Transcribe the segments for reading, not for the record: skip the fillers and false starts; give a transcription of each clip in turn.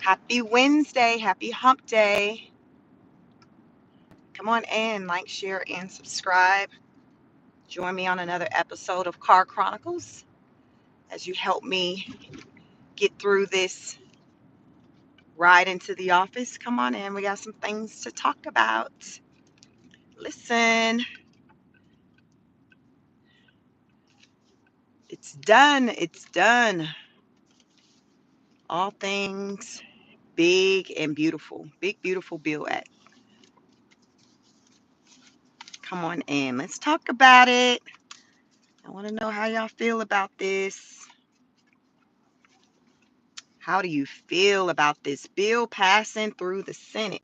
Happy Wednesday. Happy hump day. Come on in, like, share, and subscribe. Join me on another episode of Car Chronicles as you help me get through this ride into the office. Come on in. We got some things to talk about. Listen, it's done. It's done. All things big and beautiful. Big, beautiful Bill Act. Come on in. Let's talk about it. I want to know how y'all feel about this. How do you feel about this bill passing through the Senate?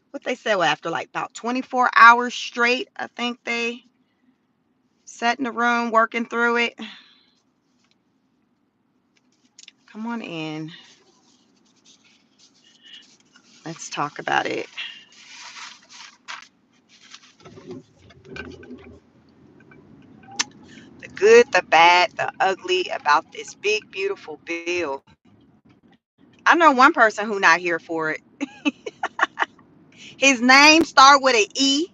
What they said, after like about 24 hours straight, I think they sat in the room working through it. Come on in. Let's talk about it. The good, the bad, the ugly about this big, beautiful bill. I know one person who not here for it. His name start with an E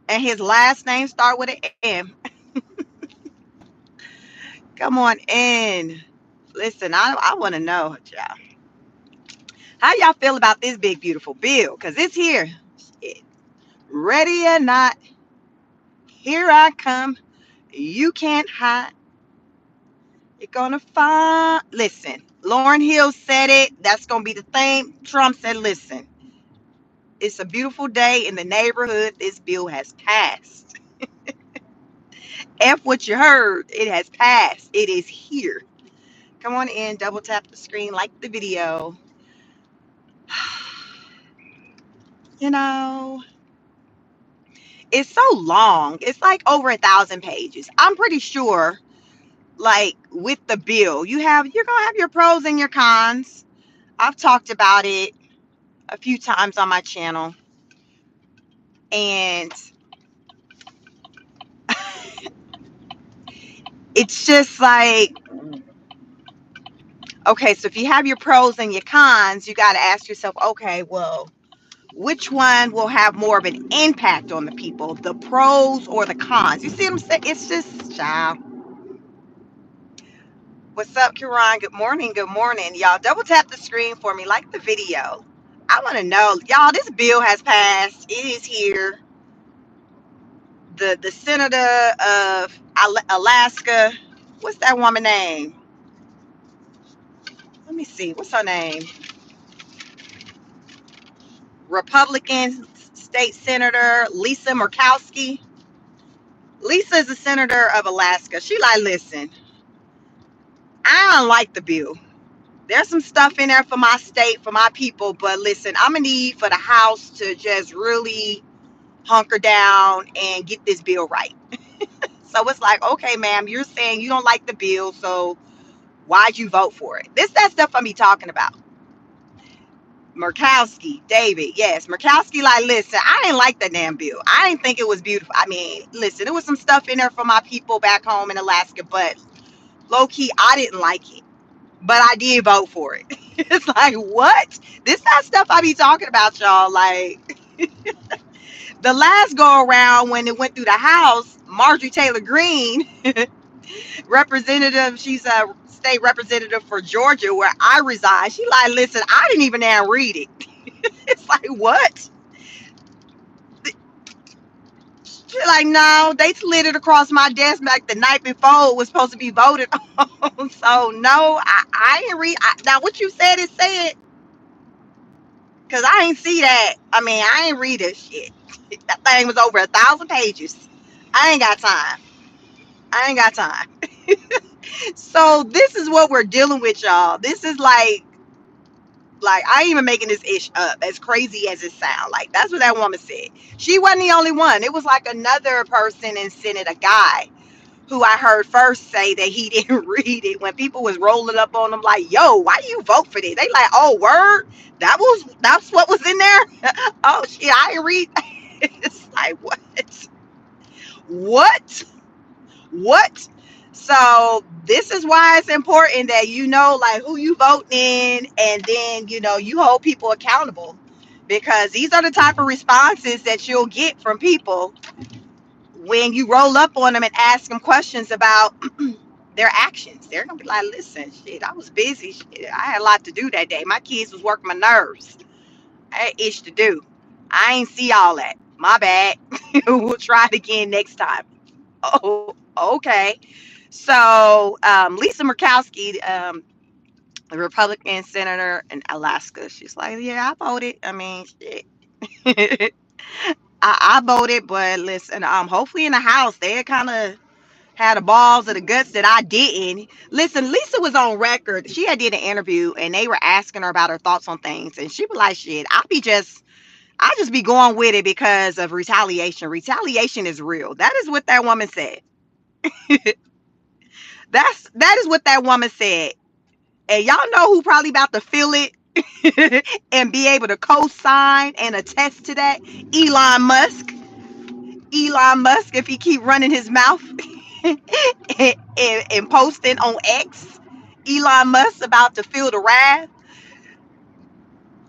and his last name start with an M. Come on in. Listen, I want to know, y'all. How y'all feel about this big, beautiful bill? Because it's here. Shit. Ready or not, here I come. You can't hide. You're going to find. Listen, Lauryn Hill said it. That's going to be the thing. Trump said, listen, it's a beautiful day in the neighborhood. This bill has passed. F what you heard. It has passed. It is here. Come on in. Double tap the screen. Like the video. You know, it's so long. It's like over 1,000 pages. I'm pretty sure, like with the bill, you're gonna have your pros and your cons. I've talked about it a few times on my channel, and it's just like, okay, so if you have your pros and your cons, you got to ask yourself, okay, well, which one will have more of an impact on the people, the pros or the cons? You see what I'm saying? It's just, child. What's up, Kiran? Good morning. Good morning. Y'all double tap the screen for me. Like the video. I want to know, y'all, this bill has passed. It is here. The senator of Alaska, what's that woman name? Let me see. What's her name? Republican state senator Lisa Murkowski. Lisa is the senator of Alaska. She like, listen, I don't like the bill. There's some stuff in there for my state, for my people, but listen, I'm gonna need for the House to just really hunker down and get this bill right. So it's like, okay, ma'am, you're saying you don't like the bill, so why'd you vote for it? That stuff I be talking about. Murkowski, David, yes, Murkowski, like, listen, I didn't like the damn bill. I didn't think it was beautiful. I mean, listen, there was some stuff in there for my people back home in Alaska, but low key, I didn't like it. But I did vote for it. It's like, what? This that stuff I be talking about, y'all. Like, the last go around when it went through the House, Marjorie Taylor Greene, representative, she's a state representative for Georgia where I reside. She like, listen, I didn't even now read it. It's like, what? She's like, no, they slid it across my desk like the night before it was supposed to be voted on. So no, I didn't read. Now what you said is said, because I ain't see that. I mean, I ain't read this shit. That thing was over 1,000 pages. I ain't got time. I ain't got time. So this is what we're dealing with, y'all. This is like I ain't even making this ish up, as crazy as it sounds. Like, that's what that woman said. She wasn't the only one. It was like another person in Senate, a guy who I heard first say that he didn't read it when people was rolling up on him like, yo, why do you vote for this? They like, oh, word? That's what was in there? Oh shit, I didn't read. It's like, what? What? What? So this is why it's important that you know like who you voting in, and then you hold people accountable, because these are the type of responses that you'll get from people when you roll up on them and ask them questions about their actions. They're gonna be like, listen, shit, I was busy. Shit, I had a lot to do that day. My kids was working my nerves. I had ish to do. I ain't see all that. My bad. We'll try it again next time. Oh, okay. So Lisa Murkowski, a Republican senator in Alaska, she's like, yeah, I voted. I mean, shit. I voted, but listen, hopefully in the House they kind of had the balls or the guts that I didn't. Listen, Lisa was on record. She had did an interview and they were asking her about her thoughts on things, and she was like, shit, I just be going with it because of retaliation. Retaliation is real. That is what that woman said. That is what that woman said. And y'all know who probably about to feel it and be able to co-sign and attest to that? Elon Musk. Elon Musk, if he keep running his mouth and posting on X. Elon Musk about to feel the wrath.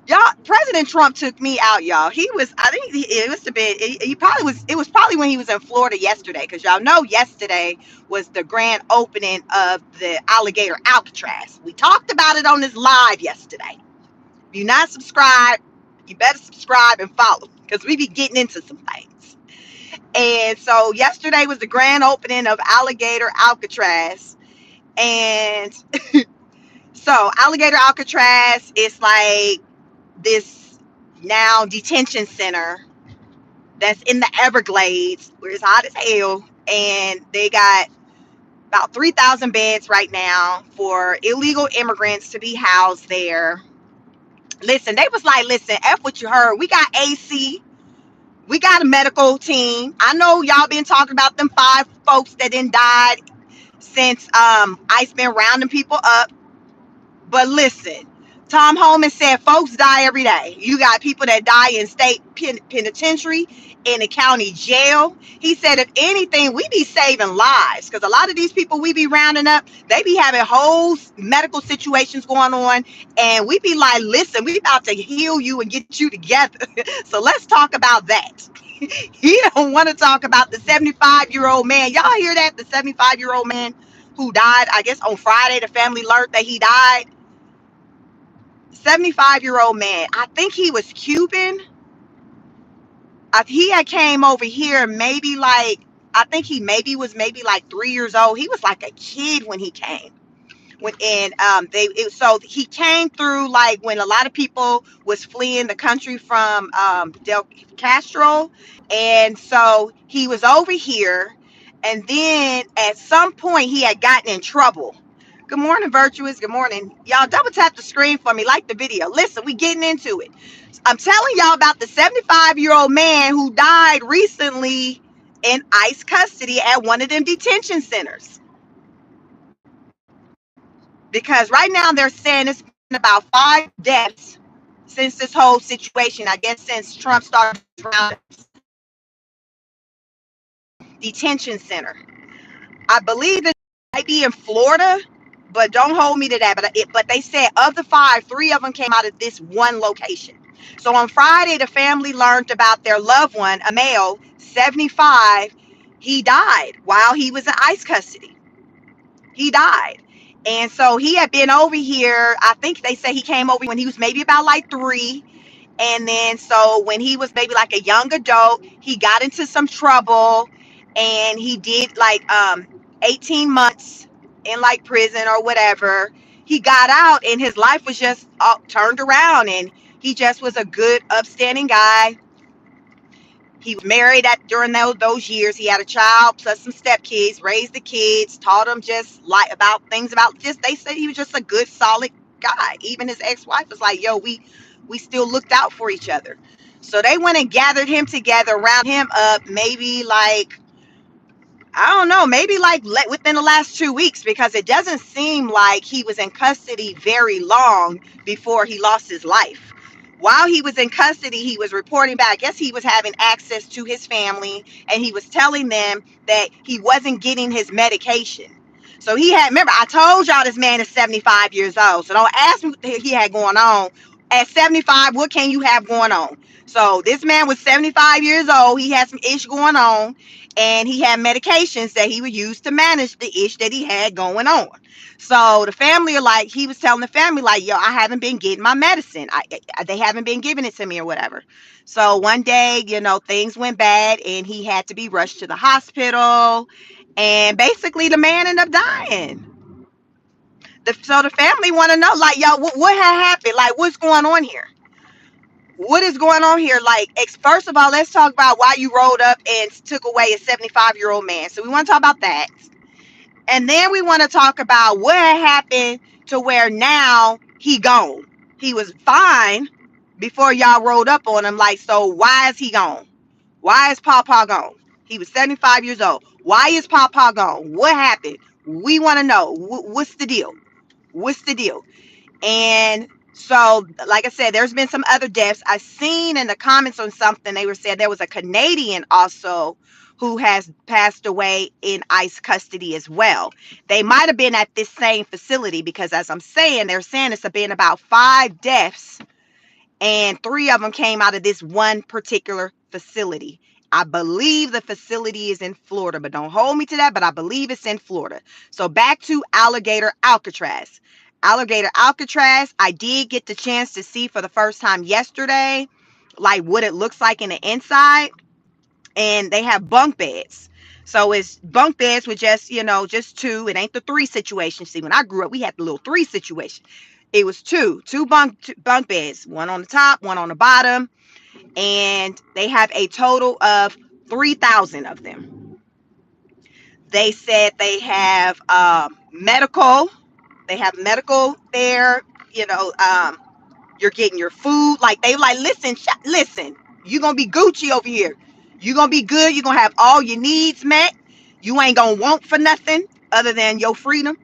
Y'all, President Trump took me out, y'all. He was, I think it was a bit, he probably was, it was probably when he was in Florida yesterday, because y'all know yesterday was the grand opening of the alligator Alcatraz. We talked about it on this live yesterday. If you're not subscribed, you better subscribe and follow, because we be getting into some things. And so yesterday was the grand opening of alligator Alcatraz. And so alligator Alcatraz is like this now detention center that's in the Everglades where it's hot as hell, and they got about 3,000 beds right now for illegal immigrants to be housed there. Listen, they was like, listen, F what you heard. We got AC, we got a medical team. I know y'all been talking about them 5 folks that then died since ICE been rounding people up. But listen, Tom Homan said folks die every day. You got people that die in state penitentiary, in the county jail. He said, if anything, we be saving lives, because a lot of these people we be rounding up, they be having whole medical situations going on. And we be like, listen, we about to heal you and get you together. So let's talk about that. He don't want to talk about the 75-year-old man. Y'all hear that? The 75-year-old man who died, I guess on Friday, the family learned that he died. 75-year-old man. I think he was Cuban. He had came over here maybe like, I think he maybe like 3 years old. He was like a kid when he came. So he came through like when a lot of people was fleeing the country from Del Castro, and so he was over here, and then at some point he had gotten in trouble. Good morning, Virtuous. Good morning. Y'all double tap the screen for me, like the video. Listen, we getting into it. I'm telling y'all about the 75-year-old man who died recently in ICE custody at one of them detention centers. Because right now they're saying it's been about 5 deaths since this whole situation. I guess since Trump started around detention center. I believe it might be in Florida, but don't hold me to that. But they said of the 5, 3 of them came out of this one location. So on Friday, the family learned about their loved one, a male, 75. He died while he was in ICE custody. He died. And so he had been over here. I think they say he came over when he was maybe about like 3. And then so when he was maybe like a young adult, he got into some trouble, and he did like 18 months in like prison or whatever. He got out and his life was just turned around, and he just was a good, upstanding guy. He was married during those years. He had a child plus some stepkids, raised the kids, taught them just like about things about just, they said he was just a good, solid guy. Even his ex-wife was like, yo, we still looked out for each other. So they went and gathered him together, round him up, maybe like, I don't know, maybe like within the last 2 weeks, because it doesn't seem like he was in custody very long before he lost his life. While he was in custody, he was reporting back. I guess he was having access to his family, and he was telling them that he wasn't getting his medication. So he had, remember, I told y'all this man is 75 years old. So don't ask me what he had going on. At 75, what can you have going on? So this man was 75 years old. He had some ish going on, and he had medications that he would use to manage the ish that he had going on. So the family are like, he was telling the family, like, yo, I haven't been getting my medicine. They haven't been giving it to me or whatever. So one day, things went bad and he had to be rushed to the hospital. And basically, the man ended up dying. So the family want to know, like, yo, what had happened? Like, what's going on here? What is going on here? Like, first of all, let's talk about why you rolled up and took away a 75-year-old man. So we want to talk about that. And then we want to talk about what had happened to where now he gone. He was fine before y'all rolled up on him. Like, so why is he gone? Why is Pawpaw gone? He was 75 years old. Why is Pawpaw gone? What happened? We want to know. What's the deal? What's the deal? And so, like I said, there's been some other deaths. I seen in the comments on something, they were saying there was a Canadian also who has passed away in ICE custody as well. They might have been at this same facility because, as I'm saying, they're saying it's been about 5 deaths, and 3 of them came out of this one particular facility. I believe the facility is in Florida, but don't hold me to that, but I believe it's in Florida. So back to Alligator Alcatraz. Alligator Alcatraz, I did get the chance to see for the first time yesterday, like what it looks like in the inside. And they have bunk beds. So it's bunk beds with just 2. It ain't the 3 situation. See, when I grew up, we had the little 3 situation. It was two bunk beds, one on the top, one on the bottom, and they have a total of 3,000 of them. They said they have medical. They have medical there. You're getting your food. Like, they like, listen. You're gonna be Gucci over here. You're gonna be good. You're gonna have all your needs met. You ain't gonna want for nothing other than your freedom.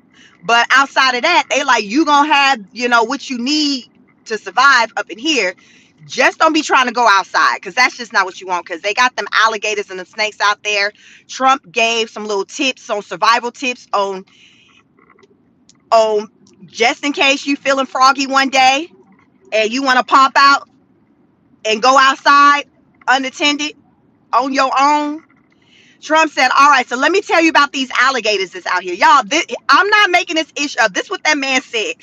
But outside of that, they like, you gonna have, what you need to survive up in here. Just don't be trying to go outside, because that's just not what you want, because they got them alligators and the snakes out there. Trump gave some little tips on survival tips on just in case you feeling froggy one day and you want to pop out and go outside unattended on your own. Trump said, all right, so let me tell you about these alligators that's out here. Y'all, I'm not making this issue up. This is what that man said,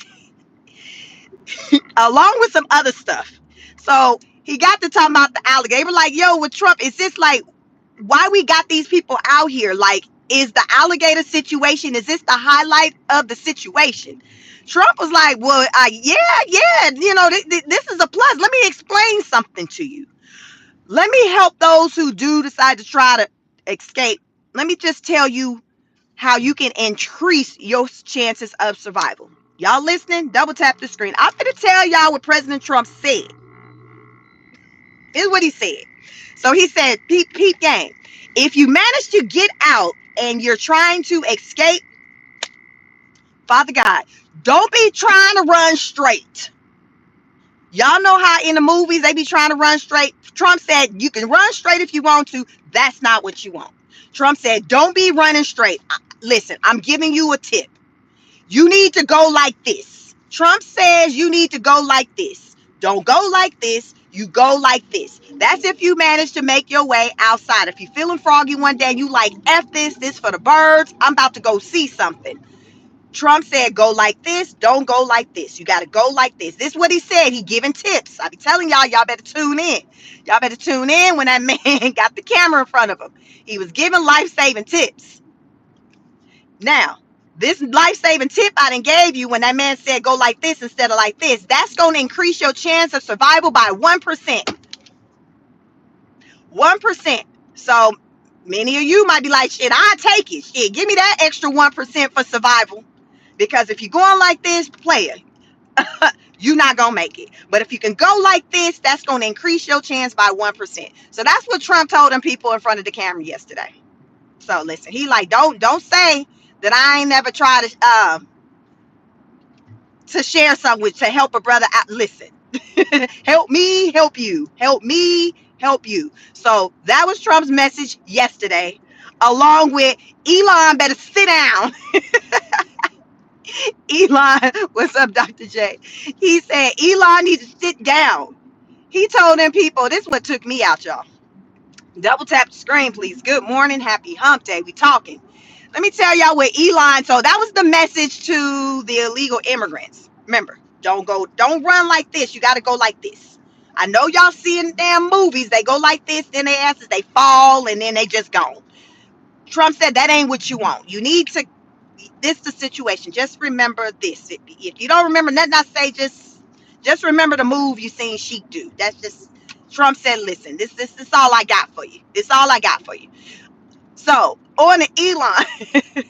along with some other stuff. So he got to talking about the alligator. Like, yo, with Trump, is this like, why we got these people out here? Like, is the alligator situation, is this the highlight of the situation? Trump was like, well, yeah, this is a plus. Let me explain something to you. Let me help those who do decide to try to escape. Let me just tell you how you can increase your chances of survival. Y'all listening? Double tap the screen. I'm going to tell y'all what President Trump said. Here's what he said. So he said, peep game. If you manage to get out and you're trying to escape, Father God, don't be trying to run straight. Y'all know how in the movies they be trying to run straight. Trump said you can run straight if you want to. That's not what you want. Trump said, don't be running straight. Listen, I'm giving you a tip. You need to go like this. Trump says you need to go like this. Don't go like this. You go like this. That's if you manage to make your way outside. If you're feeling froggy one day, you like, F this for the birds. I'm about to go see something. Trump said, go like this. Don't go like this. You got to go like this. This is what he said. He giving tips. I be telling y'all better tune in. Y'all better tune in when that man got the camera in front of him. He was giving life-saving tips. Now, this life-saving tip I done gave you when that man said go like this instead of like this, that's going to increase your chance of survival by 1%. 1%. So many of you might be like, shit, I'll take it. Shit, give me that extra 1% for survival. Because if you're going like this, player, you're not going to make it. But if you can go like this, that's going to increase your chance by 1%. So that's what Trump told them people in front of the camera yesterday. So listen, he like, don't say that I ain't never tried to share something to help a brother out. Listen, help me, help you. Help me, help you. So that was Trump's message yesterday. along with Elon better sit down. Elon, what's up, Dr. J? He said Elon needs to sit down. He told them people, this is what took me out, y'all. Double tap the screen, please. Good morning, happy hump day. We talking. Let me tell y'all what Elon, so that was the message to the illegal immigrants. Remember, don't run like this. You got to go like this. I know y'all seeing damn movies. They go like this, then their asses, they fall, and then they just gone. Trump said that ain't what you want. You need to, this the situation. Just remember this. If you don't remember nothing I say, just remember the move you seen Sheik do. That's just, Trump said, listen, this all I got for you. This all I got for you. So on the Elon,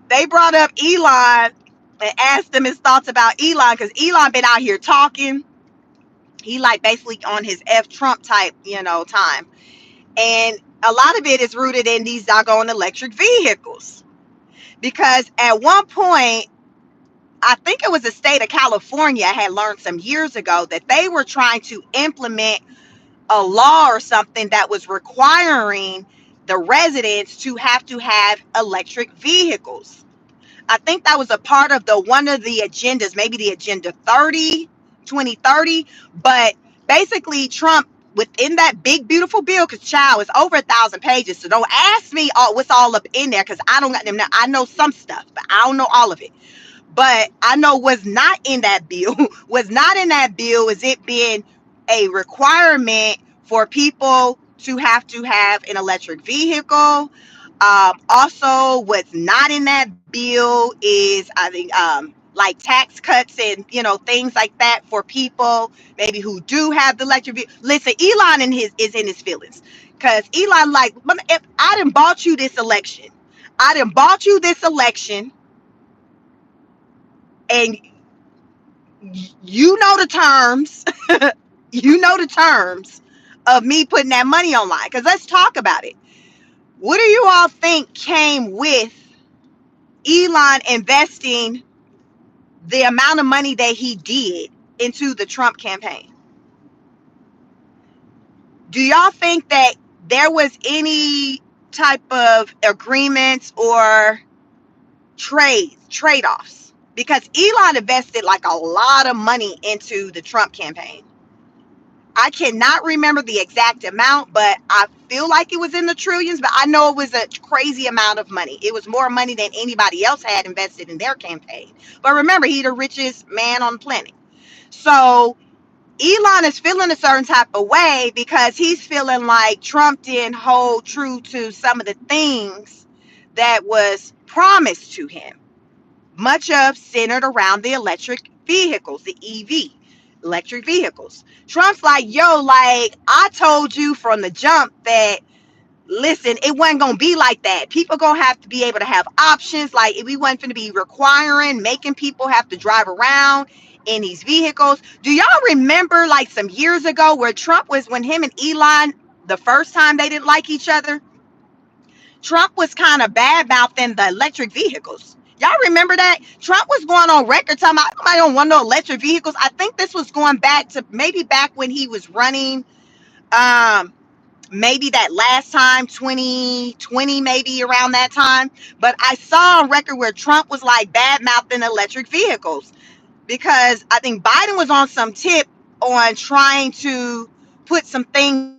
they brought up Elon and asked him his thoughts about Elon, because Elon been out here talking. He like basically on his F Trump type, time. And a lot of it is rooted in these doggone electric vehicles. Because at one point, I think it was the state of California had learned some years ago that they were trying to implement a law or something that was requiring the residents to have electric vehicles. I think that was a part of one of the agendas, maybe the agenda 2030. But basically Trump, within that big beautiful bill, because child is over 1,000 pages, so don't ask me what's all up in there, because I don't got them. I know some stuff, but I don't know all of it. But I know what's not in that bill. What's not in that bill is it being a requirement for people to have an electric vehicle. Also, what's not in that bill is, I think, like tax cuts and things like that for people maybe who do have the electric vehicle. Listen, Elon is in his feelings, because Elon like, if I done bought you this election, and you know the terms, the terms of me putting that money online. Because let's talk about it. What do you all think came with Elon investing the amount of money that he did into the Trump campaign? Do y'all think that there was any type of agreements or trade-offs? Because Elon invested like a lot of money into the Trump campaign. I cannot remember the exact amount, but I feel like it was in the trillions, but I know it was a crazy amount of money. It was more money than anybody else had invested in their campaign. But remember, he's the richest man on the planet. So Elon is feeling a certain type of way because he's feeling like Trump didn't hold true to some of the things that was promised to him, much of centered around the electric vehicles, the EV, electric vehicles. Trump's like, yo, like, I told you from the jump that, listen, it wasn't going to be like that. People going to have to be able to have options. Like, we wasn't going to be making people have to drive around in these vehicles. Do y'all remember, like, some years ago where when him and Elon, the first time they didn't like each other, Trump was kind of bad mouthing the electric vehicles. Y'all remember that? Trump was going on record talking about, I don't want no electric vehicles. I think this was going back to maybe back when he was running, maybe that last time, 2020, maybe around that time. But I saw on record where Trump was like bad mouthing electric vehicles, because I think Biden was on some tip on trying to put some things,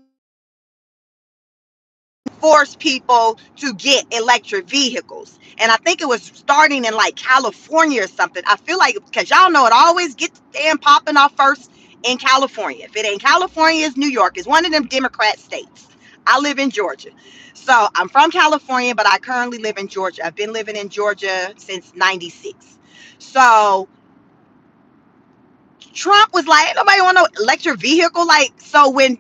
force people to get electric vehicles. And I think it was starting in like California or something. I feel like, because y'all know it always gets damn popping off first in California. If it ain't California, it's New York. It's one of them Democrat states. I live in Georgia. So I'm from California, but I currently live in Georgia. I've been living in Georgia since 96. So Trump was like, nobody want no electric vehicle. Like, so when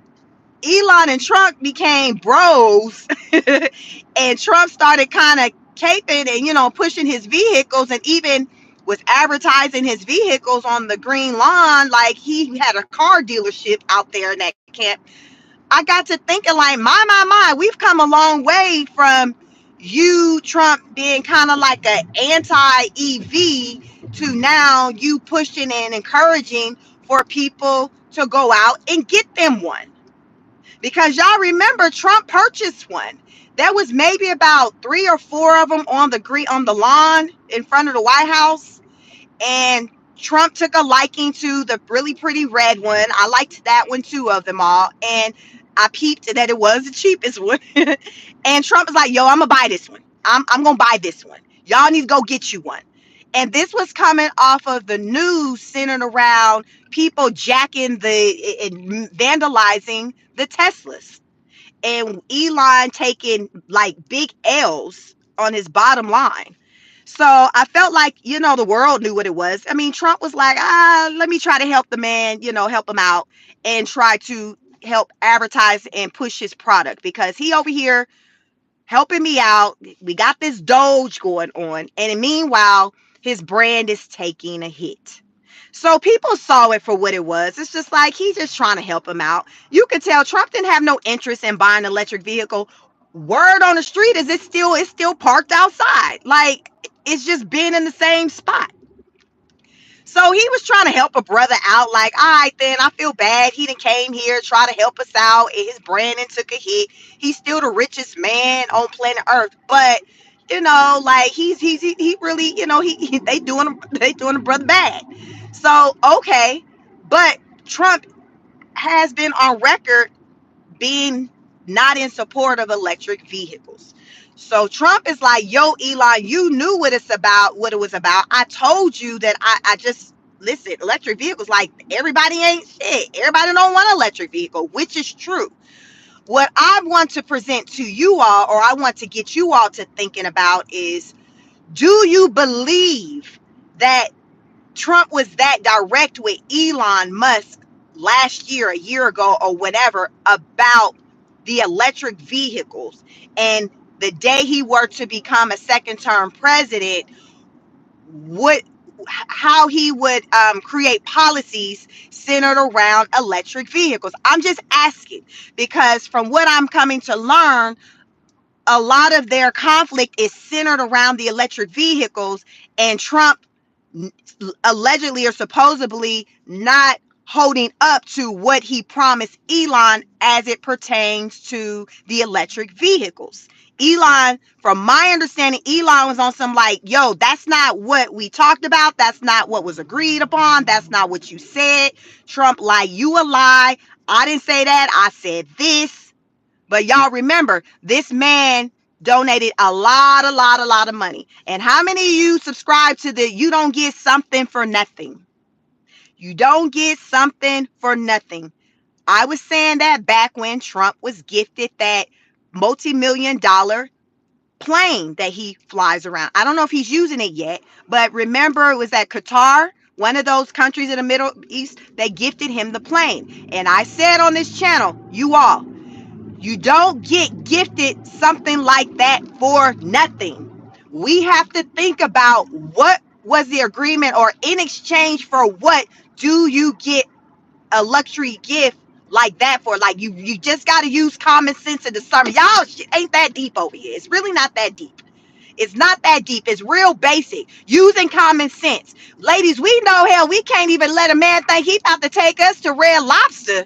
Elon and Trump became bros and Trump started kind of caping and, pushing his vehicles, and even was advertising his vehicles on the green lawn, like he had a car dealership out there in that camp. I got to thinking like, my, we've come a long way from you, Trump, being kind of like an anti-EV to now you pushing and encouraging for people to go out and get them one. Because y'all remember Trump purchased one. There was maybe about 3 or 4 of them on the lawn in front of the White House, and Trump took a liking to the really pretty red one. I liked that one too, of them all, and I peeped that it was the cheapest one. And Trump was like, "Yo, I'm gonna buy this one. I'm gonna buy this one. Y'all need to go get you one." And this was coming off of the news centered around people jacking and vandalizing the Teslas, and Elon taking like big L's on his bottom line. So I felt like, the world knew what it was. I mean, Trump was like, let me try to help the man, help him out and try to help advertise and push his product, because he over here helping me out. We got this Doge going on. And meanwhile, his brand is taking a hit. So people saw it for what it was. It's just like he's just trying to help him out. You could tell Trump didn't have no interest in buying an electric vehicle. Word on the street is it's still parked outside. Like, it's just been in the same spot. So he was trying to help a brother out, like, all right, then, I feel bad. He done came here, try to help us out, and his branding took a hit. He's still the richest man on planet Earth, but like he really, they doing the brother bad. So okay, but Trump has been on record being not in support of electric vehicles. So Trump is like, yo, Elon, you knew what it was about. I told you that I just listen, electric vehicles, like, everybody ain't shit. Everybody don't want an electric vehicle, which is true. What I want to present to you all, or I want to get you all to thinking about, is, do you believe that Trump was that direct with Elon Musk last year, a year ago, or whatever, about the electric vehicles? And the day he were to become a second term president, what how he would create policies centered around electric vehicles? I'm just asking, because from what I'm coming to learn, a lot of their conflict is centered around the electric vehicles, and Trump allegedly or supposedly not holding up to what he promised Elon as it pertains to the electric vehicles. Elon, from my understanding, Elon was on some like, yo, that's not what we talked about. That's not what was agreed upon. That's not what you said. Trump, like, you a lie. I didn't say that. I said this. But y'all remember, this man donated a lot of money. And how many of you subscribe to the you don't get something for nothing? You don't get something for nothing. I was saying that back when Trump was gifted that multi-million-dollar plane that he flies around. I don't know if he's using it yet, but remember, it was at Qatar, one of those countries in the Middle East, they gifted him the plane. And I said on this channel, you don't get gifted something like that for nothing. We have to think about what was the agreement, or in exchange for what do you get a luxury gift like that for? Like, you just got to use common sense and discernment. Y'all shit ain't that deep over here. It's really not that deep. It's not that deep. It's real basic. Using common sense. Ladies, we know, hell, we can't even let a man think he about to take us to Red Lobster,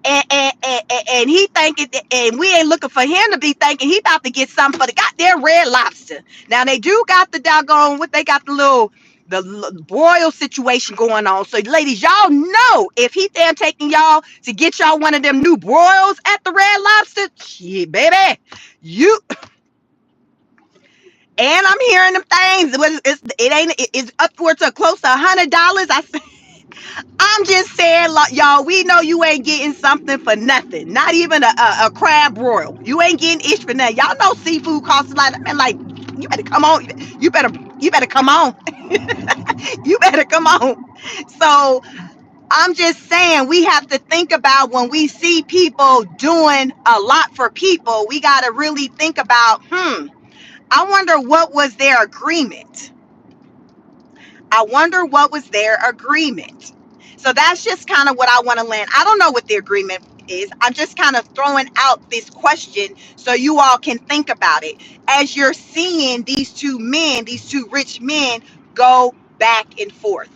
and he thinking, and we ain't looking for him to be thinking he about to get something for the goddamn Red Lobster. Now they do got the doggone, what they got, the broil situation going on. So ladies, y'all know, if he damn taking y'all to get y'all one of them new broils at the Red Lobster, shit, baby, you. And I'm hearing them things. It's upwards of close to $100. I'm just saying, y'all, we know you ain't getting something for nothing. Not even a crab broil. You ain't getting ish for nothing. Y'all know seafood costs a lot. Man, like, you better come on. You better come on. You better come on. So I'm just saying, we have to think about, when we see people doing a lot for people, we got to really think about, I wonder what was their agreement. I wonder what was their agreement. So that's just kind of what I want to land. I don't know what the agreement is. I'm just kind of throwing out this question so you all can think about it as you're seeing these two rich men, go back and forth.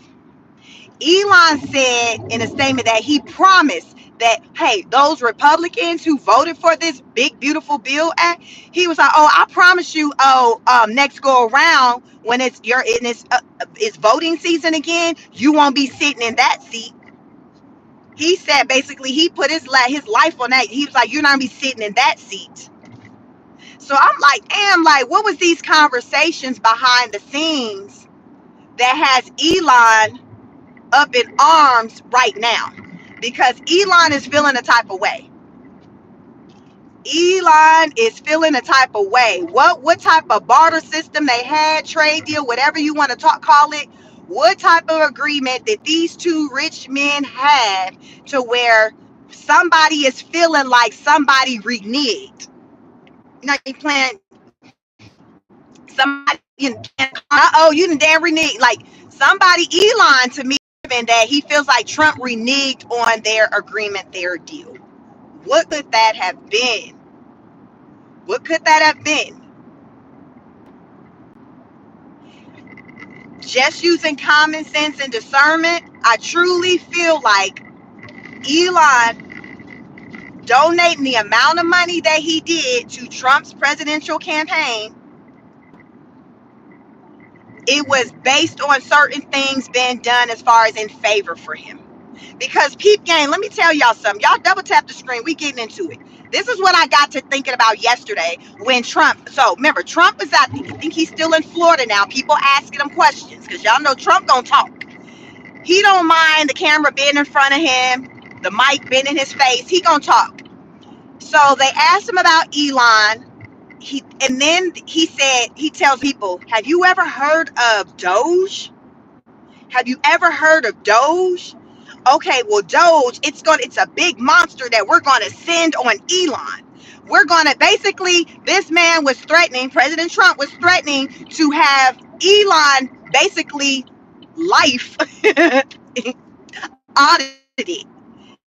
Elon said in a statement that he promised that, hey, those Republicans who voted for this big, beautiful bill act, he was like, oh, I promise you, next go around when it's voting season again, you won't be sitting in that seat. He said basically he put his life on that. He was like, you're not gonna be sitting in that seat. So I'm like, damn, like, what was these conversations behind the scenes that has Elon up in arms right now? Because Elon is feeling a type of way. Elon is feeling a type of way. What type of barter system they had, trade deal, whatever you want to call it, what type of agreement that these two rich men had to where somebody is feeling like somebody reneged. You know, you playing somebody, you done damn reneged. Like somebody, Elon to me, that he feels like Trump reneged on their agreement, their deal. What could that have been? What could that have been? Just using common sense and discernment, I truly feel like Elon donating the amount of money that he did to Trump's presidential campaign, it was based on certain things being done as far as in favor for him. Because peep game, let me tell y'all something. Y'all double tap the screen. We getting into it. This is what I got to thinking about yesterday when Trump. So remember, Trump is out. I think he's still in Florida now. People asking him questions because y'all know Trump gonna talk. He don't mind the camera being in front of him, the mic being in his face. He gonna talk. So they asked him about Elon. And then he tells people, have you ever heard of Doge? Have you ever heard of Doge? Okay, well, Doge, it's a big monster that we're gonna send on Elon. We're gonna basically, this man was threatening, President Trump was threatening to have Elon basically life audited.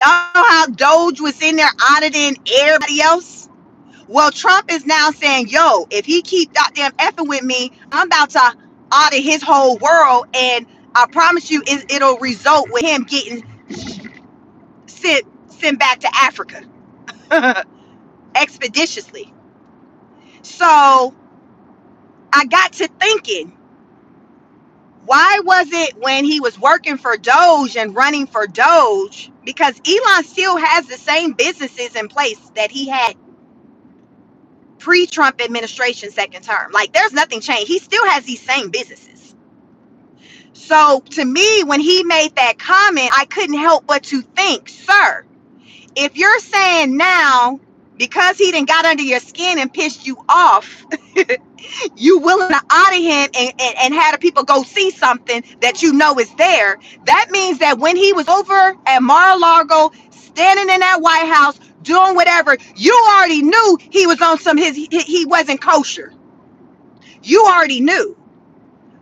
Y'all know how Doge was in there auditing everybody else? Well, Trump is now saying, yo, if he keep goddamn effing with me, I'm about to audit his whole world, and I promise you it'll result with him getting sent back to Africa expeditiously. So I got to thinking, why was it when he was working for Doge and running for Doge? Because Elon still has the same businesses in place that he had pre-Trump administration second term. Like, there's nothing changed. He still has these same businesses. So to me, when he made that comment, I couldn't help but to think, sir, if you're saying now, because he done got under your skin and pissed you off, you willing to audit him and had the people go see something that you know is there, that means that when he was over at Mar-a-Lago, standing in that White House, doing whatever, you already knew he was on he wasn't kosher. You already knew.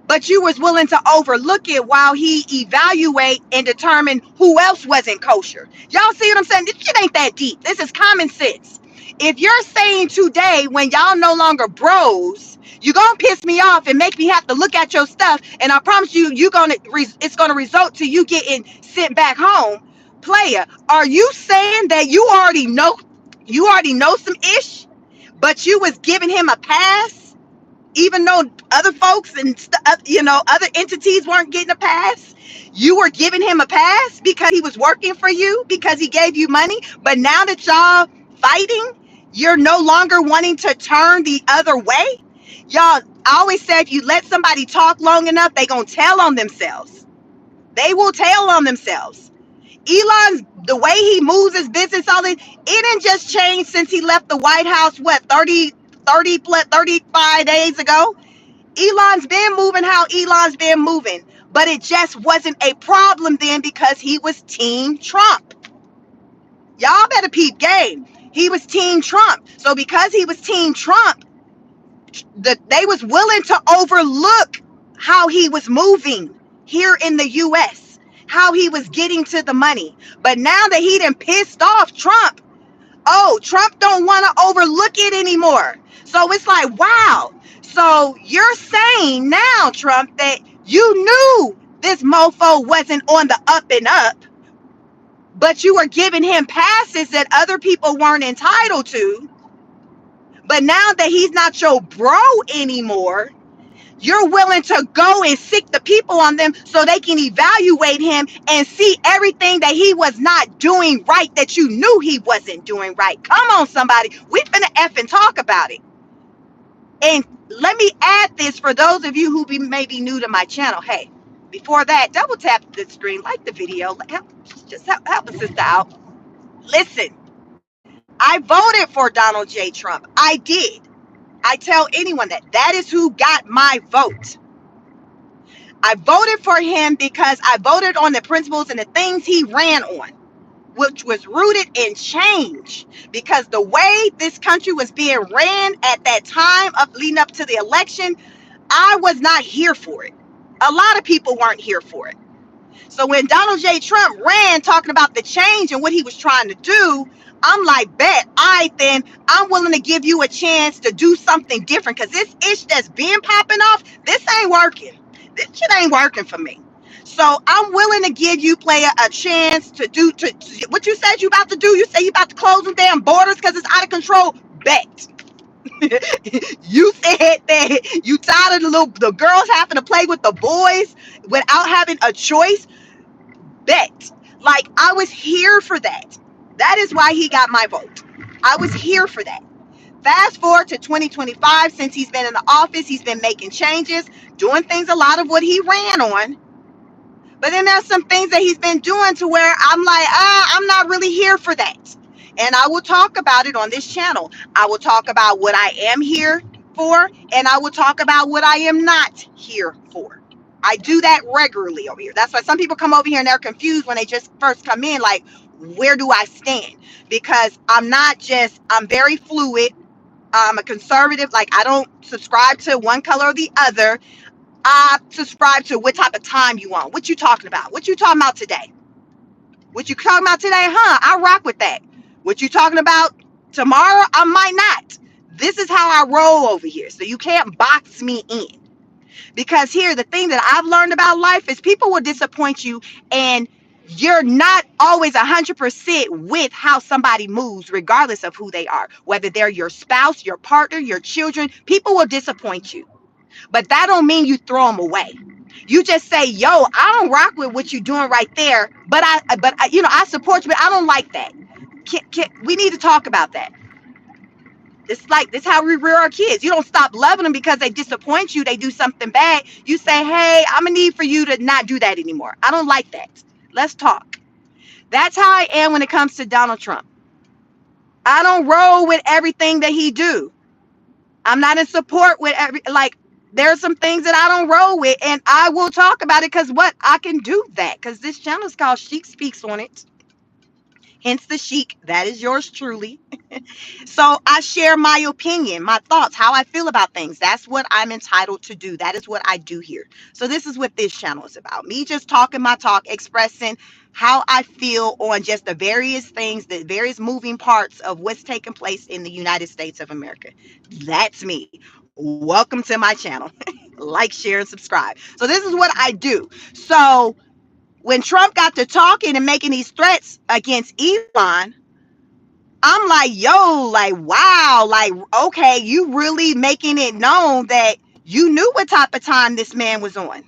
But you was willing to overlook it while he evaluate and determine who else wasn't kosher. Y'all see what I'm saying? This shit ain't that deep. This is common sense. If you're saying today, when y'all no longer bros, you're gonna piss me off and make me have to look at your stuff, and I promise you, it's gonna result to you getting sent back home. Player, are you saying that you already know some ish, but you was giving him a pass? Even though other folks and other entities weren't getting a pass, you were giving him a pass because he was working for you, because he gave you money. But now that y'all fighting, you're no longer wanting to turn the other way. Y'all, I always say, if you let somebody talk long enough, they gonna tell on themselves. They will tell on themselves. Elon's, the way he moves his business, all it didn't just change since he left the White House, 35 days ago. Elon's been moving how Elon's been moving, but it just wasn't a problem then because he was Team Trump. Y'all better peep game. He was Team Trump. So because he was Team Trump, they was willing to overlook how he was moving here in the U.S., how he was getting to the money. But now that he done pissed off Trump, Trump don't want to overlook it anymore. So it's like, wow. So you're saying now, Trump, that you knew this mofo wasn't on the up and up. but you were giving him passes that other people weren't entitled to. But now that he's not your bro anymore, you're willing to go and seek the people on them so they can evaluate him and see everything that he was not doing right, that you knew he wasn't doing right. Come on, somebody. We finna F and talk about it. And let me add this for those of you who may be new to my channel. Hey, before that, double tap the screen, like the video, just help a sister out. Listen, I voted for Donald J. Trump. I did. I tell anyone that is who got my vote. I voted for him because I voted on the principles and the things he ran on, which was rooted in change. Because the way this country was being ran at that time of leading up to the election, I was not here for it. A lot of people weren't here for it. So when Donald J. Trump ran talking about the change and what he was trying to do, I'm like, bet, I'm willing to give you a chance to do something different, because this ish that's been popping off, this ain't working. This shit ain't working for me. So I'm willing to give you, player, a chance to do what you said you about to do. You say you about to close them damn borders because it's out of control. Bet. You said that you tired of the girls having to play with the boys without having a choice. Bet. Like, I was here for that. That is why he got my vote. I was here for that. Fast forward to 2025, since he's been in the office, he's been making changes, doing things a lot of what he ran on. But then there's some things that he's been doing to where I'm like, I'm not really here for that. And I will talk about it on this channel. I will talk about what I am here for, and I will talk about what I am not here for. I do that regularly over here. That's why some people come over here and they're confused when they just first come in, like, where do I stand? Because I'm very fluid. I'm a conservative. Like, I don't subscribe to one color or the other. I subscribe to what type of time you want. What you talking about? What you talking about today? What you talking about today? I rock with that. What you talking about tomorrow? I might not. This is how I roll over here. So you can't box me in. Because here, the thing that I've learned about life is people will disappoint you, and you're not always 100% with how somebody moves, regardless of who they are. Whether they're your spouse, your partner, your children, people will disappoint you. But that don't mean you throw them away. You just say, yo, I don't rock with what you're doing right there, but I support you, but I don't like that. We need to talk about that. It's like, this is how we rear our kids. You don't stop loving them because they disappoint you, they do something bad. You say, hey, I'm gonna need for you to not do that anymore. I don't like that. Let's talk. That's how I am when it comes to Donald Trump. I don't roll with everything that he do. I'm not in support with there are some things that I don't roll with, and I will talk about it because I can do that because this channel is called Chic Speaks on it. Hence the chic. That is yours truly. So I share my opinion, my thoughts, how I feel about things. That's what I'm entitled to do. That is what I do here. So this is what this channel is about. Me just talking my talk, expressing how I feel on just the various things, the various moving parts of what's taking place in the United States of America. That's me. Welcome to my channel. Like, share, and subscribe. So this is what I do. So when Trump got to talking and making these threats against Elon, I'm like, yo, like, wow, like, okay, you really making it known that you knew what type of time this man was on.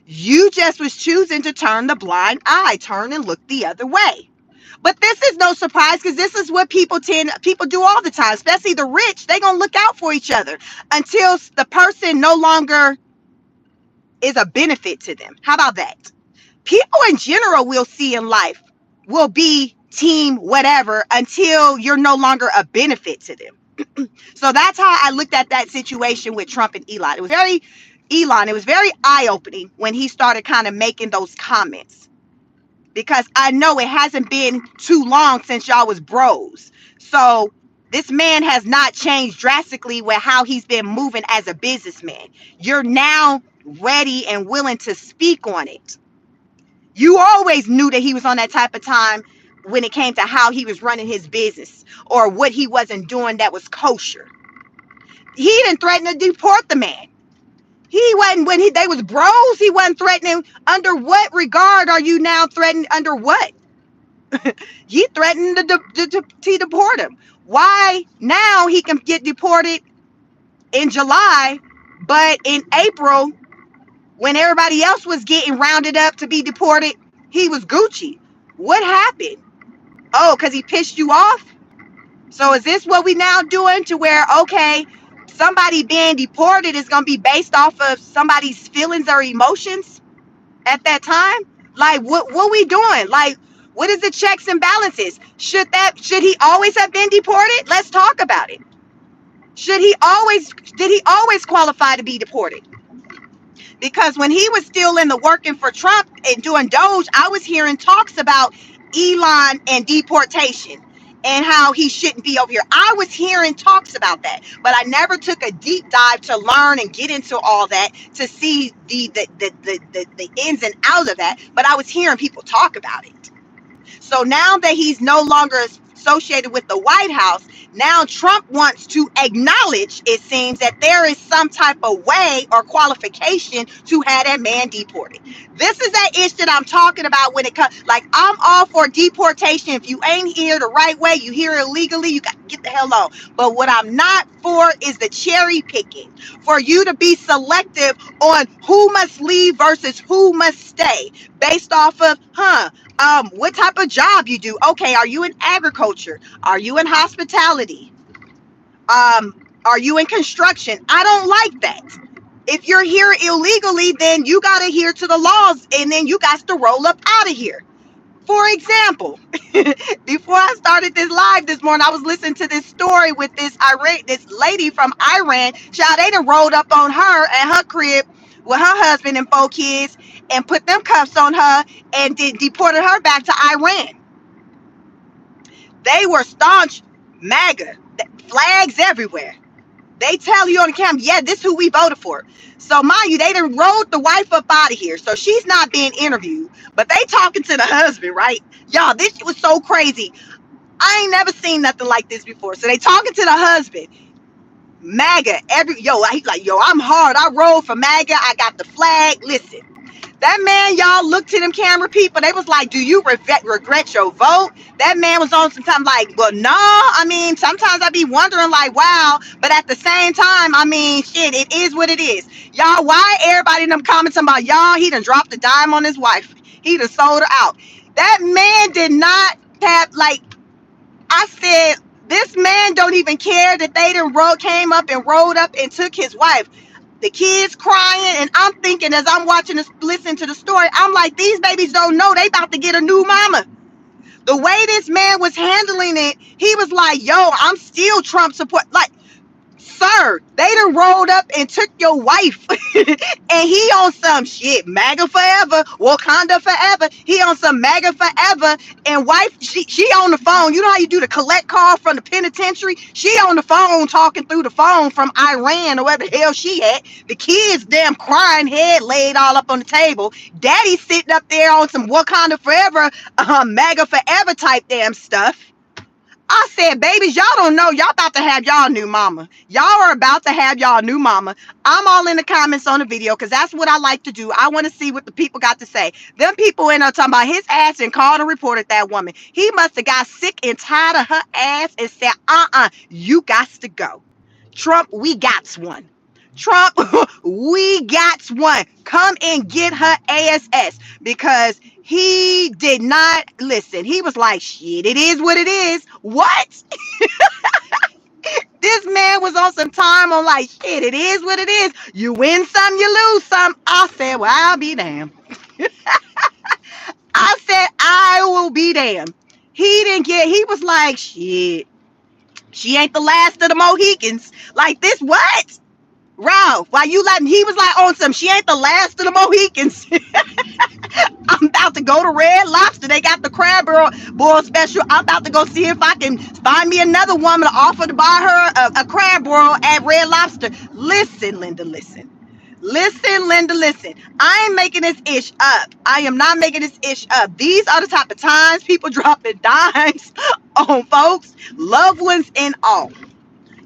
You just was choosing to turn the blind eye, turn and look the other way. But this is no surprise, because this is what people do all the time, especially the rich. They're going to look out for each other until the person no longer is a benefit to them. How about that? People in general we'll see in life will be team whatever until you're no longer a benefit to them. So that's how I looked at that situation with Trump and Elon. It was very eye-opening when he started kind of making those comments, because I know it hasn't been too long since y'all was bros. So this man has not changed drastically with how he's been moving as a businessman. You're now ready and willing to speak on it. You always knew that he was on that type of time when it came to how he was running his business or what he wasn't doing that was kosher. He didn't threaten to deport the man. He wasn't, when they was bros, he wasn't threatening. Under what regard are you now threatening? Under what? He threatened to deport him. Why now he can get deported in July, but in April, when everybody else was getting rounded up to be deported, he was Gucci? What happened? Oh, because he pissed you off? So is this what we now doing to where, okay, somebody being deported is going to be based off of somebody's feelings or emotions at that time? Like, what we doing? Like, what is the checks and balances? Should he always have been deported? Let's talk about it. Did he always qualify to be deported? Because when he was still in the working for Trump and doing Doge, I was hearing talks about Elon and deportation and how he shouldn't be over here. I was hearing talks about that, but I never took a deep dive to learn and get into all that to see the ins and outs of that. But I was hearing people talk about it. So now that he's no longer associated with the White House, now Trump wants to acknowledge, it seems, that there is some type of way or qualification to have that man deported. This is that issue that I'm talking about when it comes, like, I'm all for deportation. If you ain't here the right way, you here illegally, you got to get the hell on. But what I'm not for is the cherry picking, for you to be selective on who must leave versus who must stay based off of, what type of job you do. Okay, are you in agriculture? Are you in hospitality? Are you in construction? I don't like that. If you're here illegally, then you got to adhere to the laws, and then you got to roll up out of here. For example, before I started this live this morning, I was listening to this story with this lady from Iran. Child, they done rolled up on her at her crib with her husband and 4 kids and put them cuffs on her and deported her back to Iran. They were staunch MAGA, flags everywhere. They tell you on the camera, yeah, this is who we voted for. So mind you, they done rolled the wife up out of here. So she's not being interviewed, but they talking to the husband, right? Y'all, this shit was so crazy. I ain't never seen nothing like this before. So they talking to the husband. MAGA, he's like, I'm hard. I roll for MAGA. I got the flag. Listen, that man, y'all, looked to them camera people. They was like, do you regret your vote? That man was on some time like, well, no. I mean, sometimes I be wondering like, wow. But at the same time, I mean, shit, it is what it is. Y'all, why everybody in them comments about, y'all, he done dropped a dime on his wife. He done sold her out. That man did not have, like, I said, this man don't even care that they done came up and rolled up and took his wife. The kids crying, and I'm thinking as I'm watching this, listening to the story, I'm like, these babies don't know they about to get a new mama. The way this man was handling it, he was like, yo, I'm still Trump support. Like, sir, they done rolled up and took your wife. And he on some shit, MAGA forever, Wakanda forever. He on some MAGA forever. And wife, she on the phone. You know how you do the collect call from the penitentiary? She on the phone talking through the phone from Iran or wherever the hell she at. The kids damn crying, head laid all up on the table. Daddy sitting up there on some Wakanda forever, MAGA forever type damn stuff. I said, babies, y'all don't know. Y'all about to have y'all new mama. Y'all are about to have y'all new mama. I'm all in the comments on the video because that's what I like to do. I want to see what the people got to say. Them people in there talking about his ass and called and reported that woman. He must have got sick and tired of her ass and said, you got to go. Trump, we got one. Trump, we got one. Come and get her ASS, because he did not listen. He was like, shit, it is what it is. What? This man was on some time on like, shit, it is what it is. You win some, you lose some. I said, well, I'll be damned. I said, I will be damned. He was like, shit, she ain't the last of the Mohicans. Like, this what? Ralph, why you letting, he was like on some, she ain't the last of the Mohicans. I'm about to go to Red Lobster. They got the crab boil special. I'm about to go see if I can find me another woman to offer to buy her a crab boil at Red Lobster. Listen, Linda, listen. Listen, Linda, listen. I ain't making this ish up. I am not making this ish up. These are the type of times people dropping dimes on folks, loved ones and all.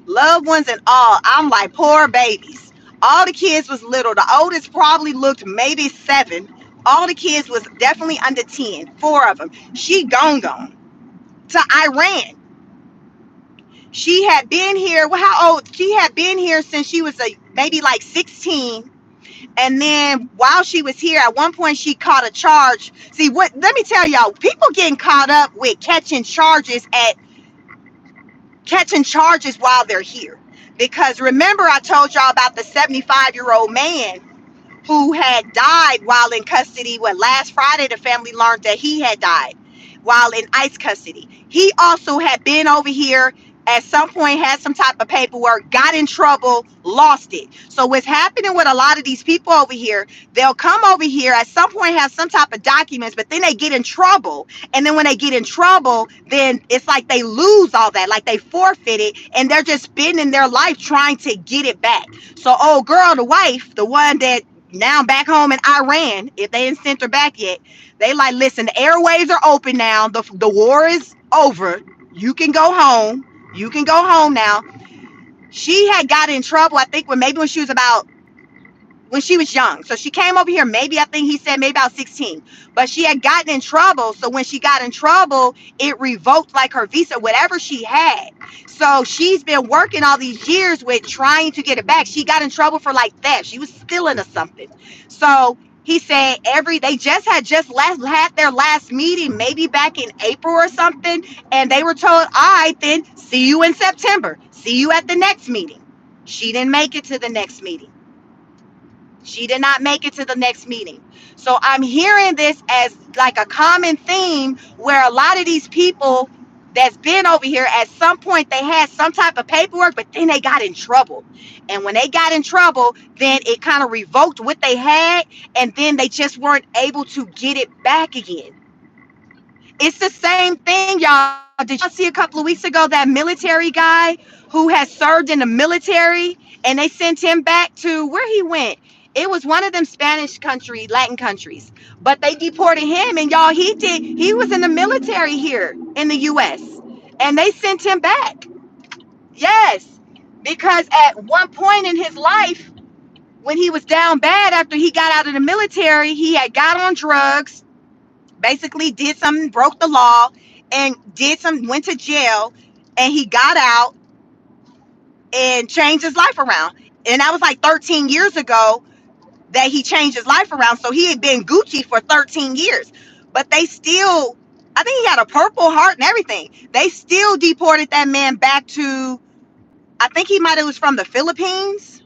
Loved ones and all. I'm like, poor babies. All the kids was little. The oldest probably looked maybe 7. All the kids was definitely under 10, four of them. She gone to Iran. She had been here. Well, how old? She had been here since she was maybe like 16. And then while she was here, at one point she caught a charge. See what? Let me tell y'all, people getting caught up with catching charges while they're here. Because remember, I told y'all about the 75-year-old man who had died while in custody. When last Friday, the family learned that he had died while in ICE custody. He also had been over here at some point, had some type of paperwork, got in trouble, lost it. So what's happening with a lot of these people over here, they'll come over here at some point, have some type of documents, but then they get in trouble. And then when they get in trouble, then it's like they lose all that, like they forfeit it, and they're just spending their life trying to get it back. So old girl, the wife, the one that now back home in Iran, if they ain't sent her back yet, they like, listen, the airwaves are open now. The war is over. You can go home. You can go home now. She had got in trouble, I think, when she was about, when she was young. So she came over here, maybe, I think he said maybe about 16. But she had gotten in trouble. So when she got in trouble, it revoked like her visa, whatever she had. So she's been working all these years with trying to get it back. She got in trouble for like theft. She was stealing or something. So he said they had their last meeting, maybe back in April or something. And they were told, all right, then see you in September. See you at the next meeting. She didn't make it to the next meeting. She did not make it to the next meeting. So I'm hearing this as like a common theme where a lot of these people that's been over here, at some point they had some type of paperwork, but then they got in trouble. And when they got in trouble, then it kind of revoked what they had, and then they just weren't able to get it back again. It's the same thing, y'all. Did y'all see a couple of weeks ago that military guy who has served in the military, and they sent him back to where he went? It was one of them Spanish country, Latin countries. But they deported him, and y'all, he was in the military here in the US. And they sent him back. Yes. Because at one point in his life, when he was down bad after he got out of the military, he had got on drugs, basically did something, broke the law, and went to jail, and he got out and changed his life around. And that was like 13 years ago that he changed his life around. So he had been Gucci for 13 years. But they still, I think he had a Purple Heart and everything. They still deported that man back to, I think he might have was from the Philippines.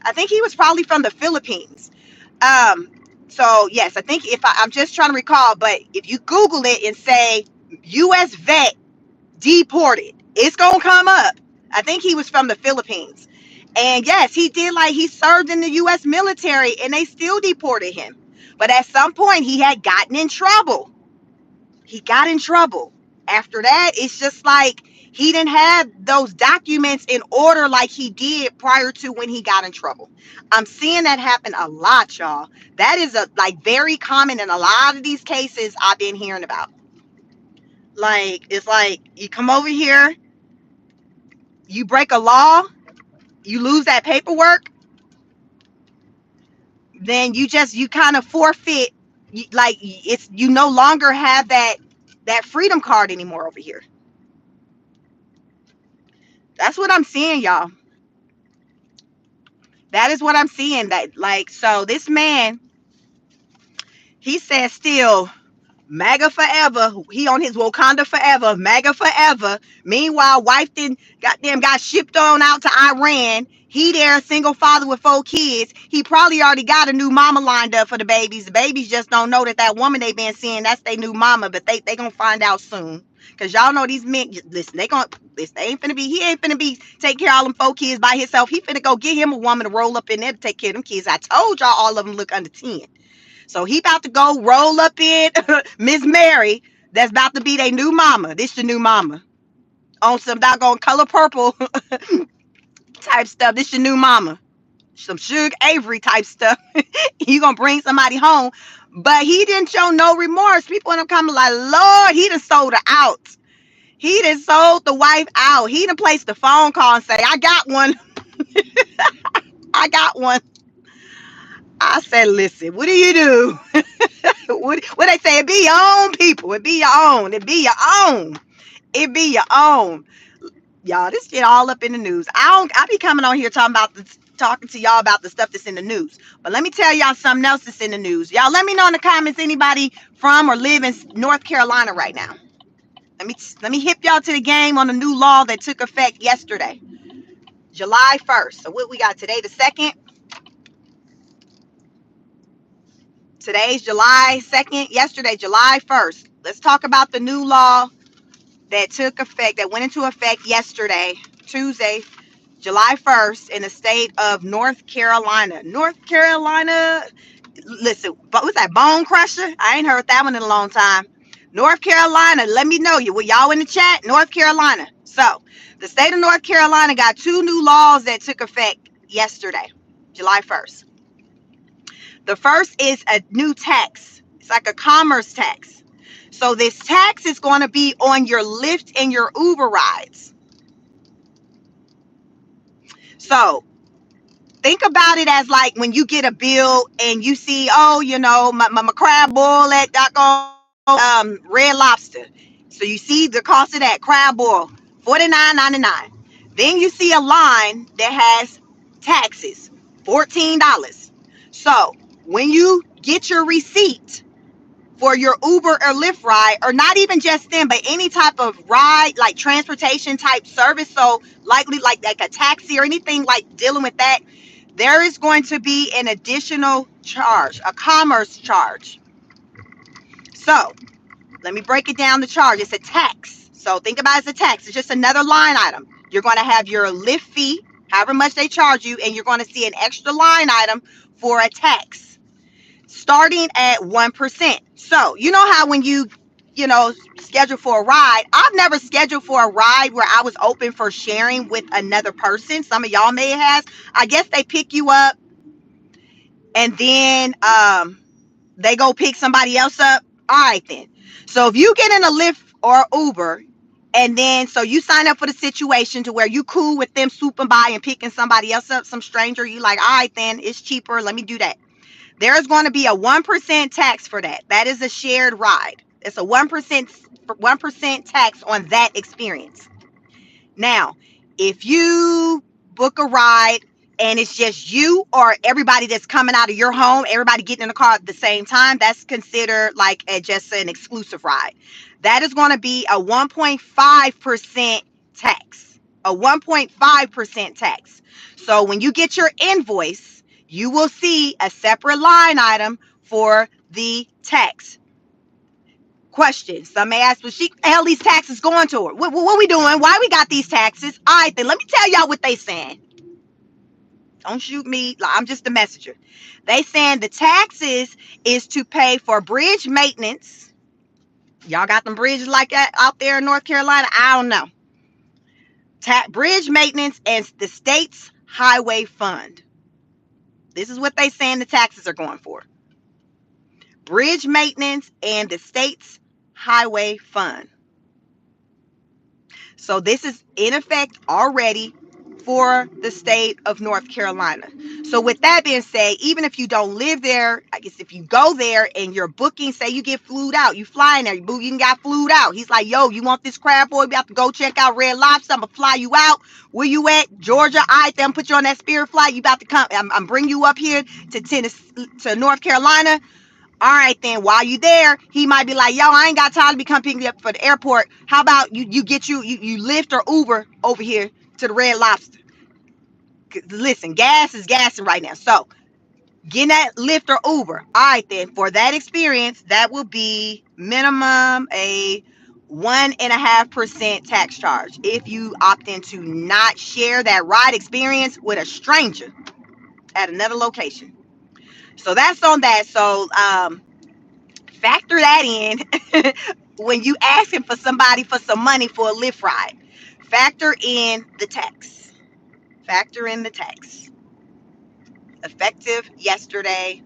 I think he was probably from the Philippines. Um, so yes, I think I'm just trying to recall, but if you Google it and say U.S. vet deported, it's gonna come up. I think he was from the Philippines. And yes, he served in the U.S. military, and they still deported him. But at some point, he had gotten in trouble. He got in trouble. After that, it's just like he didn't have those documents in order like he did prior to when he got in trouble. I'm seeing that happen a lot, y'all. That is very common in a lot of these cases I've been hearing about. Like, it's like you come over here, you break a law, you lose that paperwork, then you kind of forfeit. You no longer have that freedom card anymore over here. That's what I'm seeing, y'all. That is what I'm seeing. That, like, so this man, he says still MAGA forever. He on his Wakanda forever, MAGA forever. Meanwhile, wife got shipped on out to Iran. He there, a single father with 4 kids. He probably already got a new mama lined up for the babies. The babies just don't know that woman they been seeing, that's their new mama, but they gonna find out soon. Cause y'all know these men, listen, he ain't finna be take care of all them 4 kids by himself. He finna go get him a woman to roll up in there to take care of them kids. I told y'all all of them look under 10. So he about to go roll up in Miss Mary. That's about to be their new mama. This the new mama. On some doggone Color Purple type stuff. This your new mama. Some Suge Avery type stuff. You gonna bring somebody home. But he didn't show no remorse. People end up coming like, Lord, he done sold her out. He done sold the wife out. He done placed the phone call and say, I got one. I got one. I said, listen, what do you do? What they say? It be your own people. It be your own. It be your own. It be your own. Y'all, this shit all up in the news. I be coming on here talking to y'all about the stuff that's in the news. But let me tell y'all something else that's in the news. Y'all let me know in the comments anybody from or live in North Carolina right now. Let me hip y'all to the game on the new law that took effect yesterday, July 1st. So what we got today, the 2nd. Today's July 2nd, yesterday, July 1st. Let's talk about the new law that went into effect yesterday, Tuesday, July 1st, in the state of North Carolina. North Carolina, listen, but what's that, Bone Crusher? I ain't heard that one in a long time. North Carolina, let me know y'all in the chat, North Carolina. So, the state of North Carolina got two new laws that took effect yesterday, July 1st. The first is a new tax. It's like a commerce tax. So this tax is going to be on your Lyft and your Uber rides. So think about it as like when you get a bill and you see, oh, my crab boil at Red Lobster. So you see the cost of that crab boil, $49.99. Then you see a line that has taxes, $14. So when you get your receipt for your Uber or Lyft ride, or not even just them, but any type of ride, like transportation type service, so likely like a taxi or anything like dealing with that, there is going to be an additional charge, a commerce charge. So let me break it down, the charge. It's a tax. So think about it as a tax. It's just another line item. You're going to have your Lyft fee, however much they charge you, and you're going to see an extra line item for a tax, starting at 1%. So, you know how when you schedule for a ride, I've never scheduled for a ride where I was open for sharing with another person. Some of y'all may have. I guess they pick you up and then they go pick somebody else up. All right, then. So if you get in a Lyft or Uber, and then so you sign up for the situation to where you cool with them swooping by and picking somebody else up, some stranger, you like, all right, then it's cheaper. Let me do that. There's going to be a 1% tax for that. That is a shared ride. It's a 1% tax on that experience. Now, if you book a ride and it's just you or everybody that's coming out of your home, everybody getting in the car at the same time, that's considered like just an exclusive ride. That is going to be a 1.5% tax. A 1.5% tax. So when you get your invoice, you will see a separate line item for the tax. Question. Some may ask, well, hell these taxes going to her? What we doing? Why we got these taxes? All right, then let me tell y'all what they saying. Don't shoot me. I'm just a messenger. They saying the taxes is to pay for bridge maintenance. Y'all got them bridges like that out there in North Carolina? I don't know. Bridge maintenance and the state's highway fund. This is what they saying the taxes are going for. Bridge maintenance and the state's highway fund. So this is in effect already for the state of North Carolina. So with that being said, even if you don't live there, I guess if you go there and you're booking, say you get flued out, you flying there, you got flued out. He's like, yo, you want this crab boy? We have to go check out Red Lobster. I'm gonna fly you out. Where you at? Georgia. I them put you on that Spirit flight. You about to come. I'm bring you up here to Tennessee, to North Carolina. All right, then while you there, he might be like, yo, I ain't got time to be come picking you up for the airport. How about you get you Lyft or Uber over here to the Red Lobster? Listen, gas is gassing right now. So getting that Lyft or Uber. All right, then for that experience, that will be minimum a 1.5% tax charge if you opt in to not share that ride experience with a stranger at another location. So that's on that. So factor that in when you asking for somebody for some money for a Lyft ride. Factor in the tax. Factor in the tax. Effective yesterday.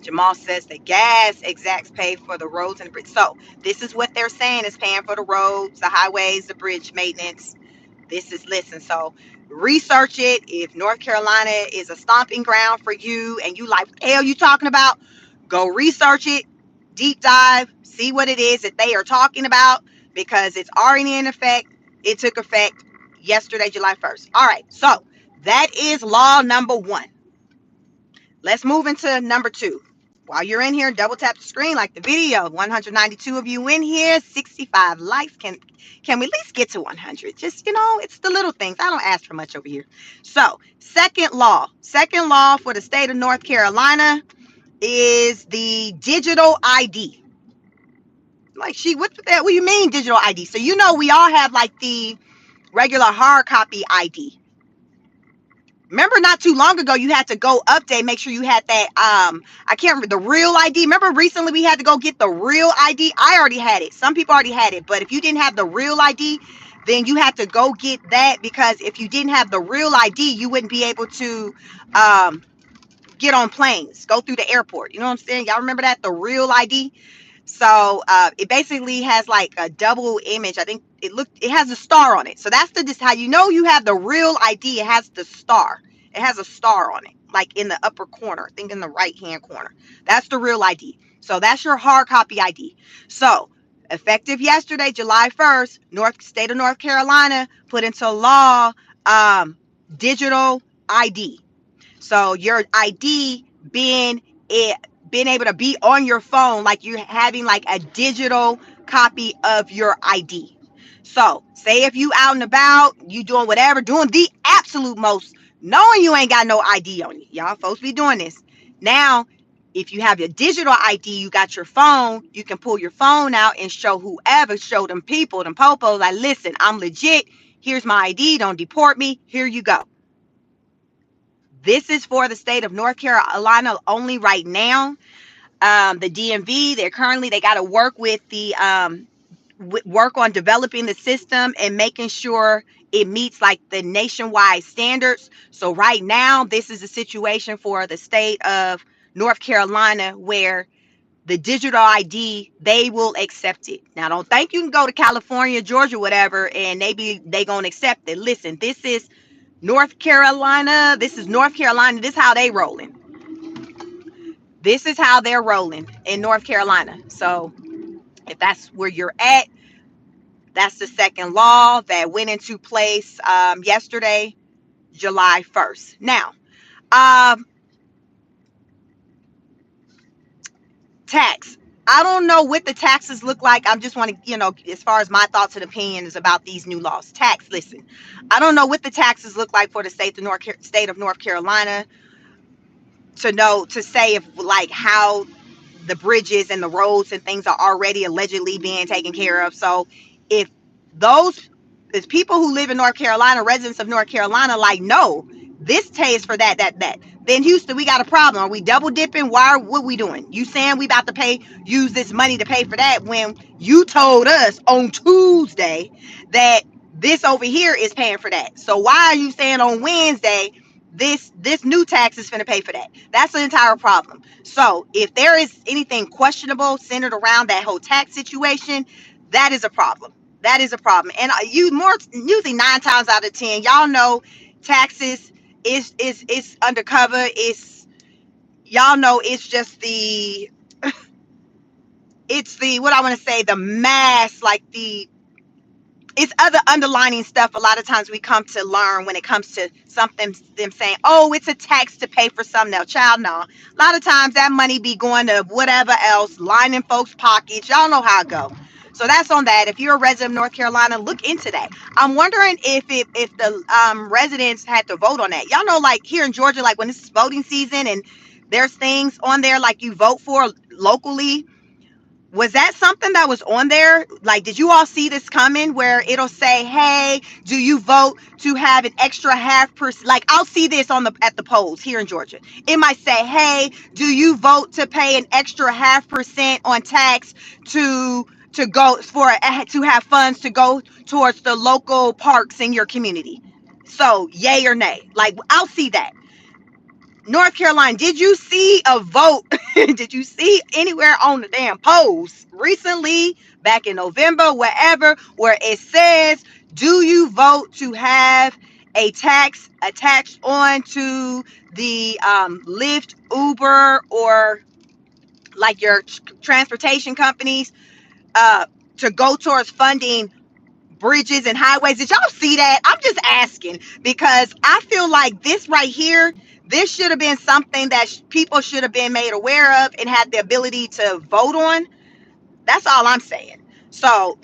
Jamal says the gas execs pay for the roads and the bridge. So this is what they're saying is paying for the roads, the highways, the bridge maintenance. Listen, so research it. If North Carolina is a stomping ground for you and you like, what the hell you talking about, go research it, deep dive, see what it is that they are talking about, because it's already in effect. It took effect yesterday, July 1st. All right, so that is law number one. Let's move into number two. While you're in here, double tap the screen, like the video. 192 of you in here, 65 likes. Can we at least get to 100? Just, it's the little things. I don't ask for much over here. So, second law for the state of North Carolina is the digital ID. Like, what do you mean digital ID? So, we all have like the regular hard copy ID. Remember, not too long ago, you had to go update, make sure you had that, I can't remember, the real ID. Remember recently we had to go get the real ID? I already had it. Some people already had it. But if you didn't have the real ID, then you had to go get that, because if you didn't have the real ID, you wouldn't be able to get on planes, go through the airport. You know what I'm saying? Y'all remember that? The real ID? So it basically has like a double image. I think it has a star on it. So that's just how you have the real ID. It has the star. It has a star on it, like in the upper corner, I think in the right hand corner. That's the real ID. So that's your hard copy ID. So effective yesterday, July 1st, state of North Carolina put into law digital ID. So your ID being able to be on your phone, like you're having like a digital copy of your ID. So say if you out and about, you doing whatever, doing the absolute most, knowing you ain't got no ID on you. Y'all folks be doing this. Now, if you have your digital ID, you got your phone, you can pull your phone out and show whoever, show them people, them popos, like, listen, I'm legit. Here's my ID. Don't deport me. Here you go. This is for the state of North Carolina only right now. The DMV, they got to work with work on developing the system and making sure it meets like the nationwide standards. So right now, this is a situation for the state of North Carolina where the digital ID, they will accept it. Now, don't think you can go to California, Georgia, whatever, and they gonna accept it. Listen, this is North Carolina. This is North Carolina. This is how they rolling. This is how they're rolling in North Carolina. So if that's where you're at, that's the second law that went into place yesterday, July 1st. Now, tax. I don't know what the taxes look like. I just want to, as far as my thoughts and opinions about these new laws. Tax, listen. I don't know what the taxes look like for the state of North Carolina to say if like how the bridges and the roads and things are already allegedly being taken care of. So if people who live in North Carolina, residents of North Carolina, like, no, this pays for that, then Houston, we got a problem. Are we double dipping? What we doing? You saying we about to use this money to pay for that when you told us on Tuesday that this over here is paying for that? So why are you saying on Wednesday this new tax is going to pay for that? That's the entire problem. So if there is anything questionable centered around that whole tax situation, that is a problem. That is a problem. And usually 9 times out of 10, y'all know taxes is undercover. Y'all know it's just what I want to say, the mass, like it's other underlining stuff. A lot of times we come to learn when it comes to something, them saying, oh, it's a tax to pay for something else. Child, no. A lot of times that money be going to whatever else, lining folks' pockets. Y'all know how it go. So that's on that. If you're a resident of North Carolina, look into that. I'm wondering if the residents had to vote on that. Y'all know, like here in Georgia, like when this is voting season and there's things on there like you vote for locally. Was that something that was on there? Like, did you all see this coming where it'll say, hey, do you vote to have an extra 0.5%? Like, I'll see this at the polls here in Georgia. It might say, hey, do you vote to pay an extra 0.5% on tax to have funds to go towards the local parks in your community? So, yay or nay? Like, I'll see that. North Carolina, did you see a vote? Did you see anywhere on the damn polls recently, back in November, wherever, where it says Do you vote to have a tax attached on to the Lyft, Uber, or like your transportation companies to go towards funding bridges and highways? Did y'all see that? I'm just asking because I feel like this right here, this should have been something that people should have been made aware of and had the ability to vote on. That's all I'm saying. So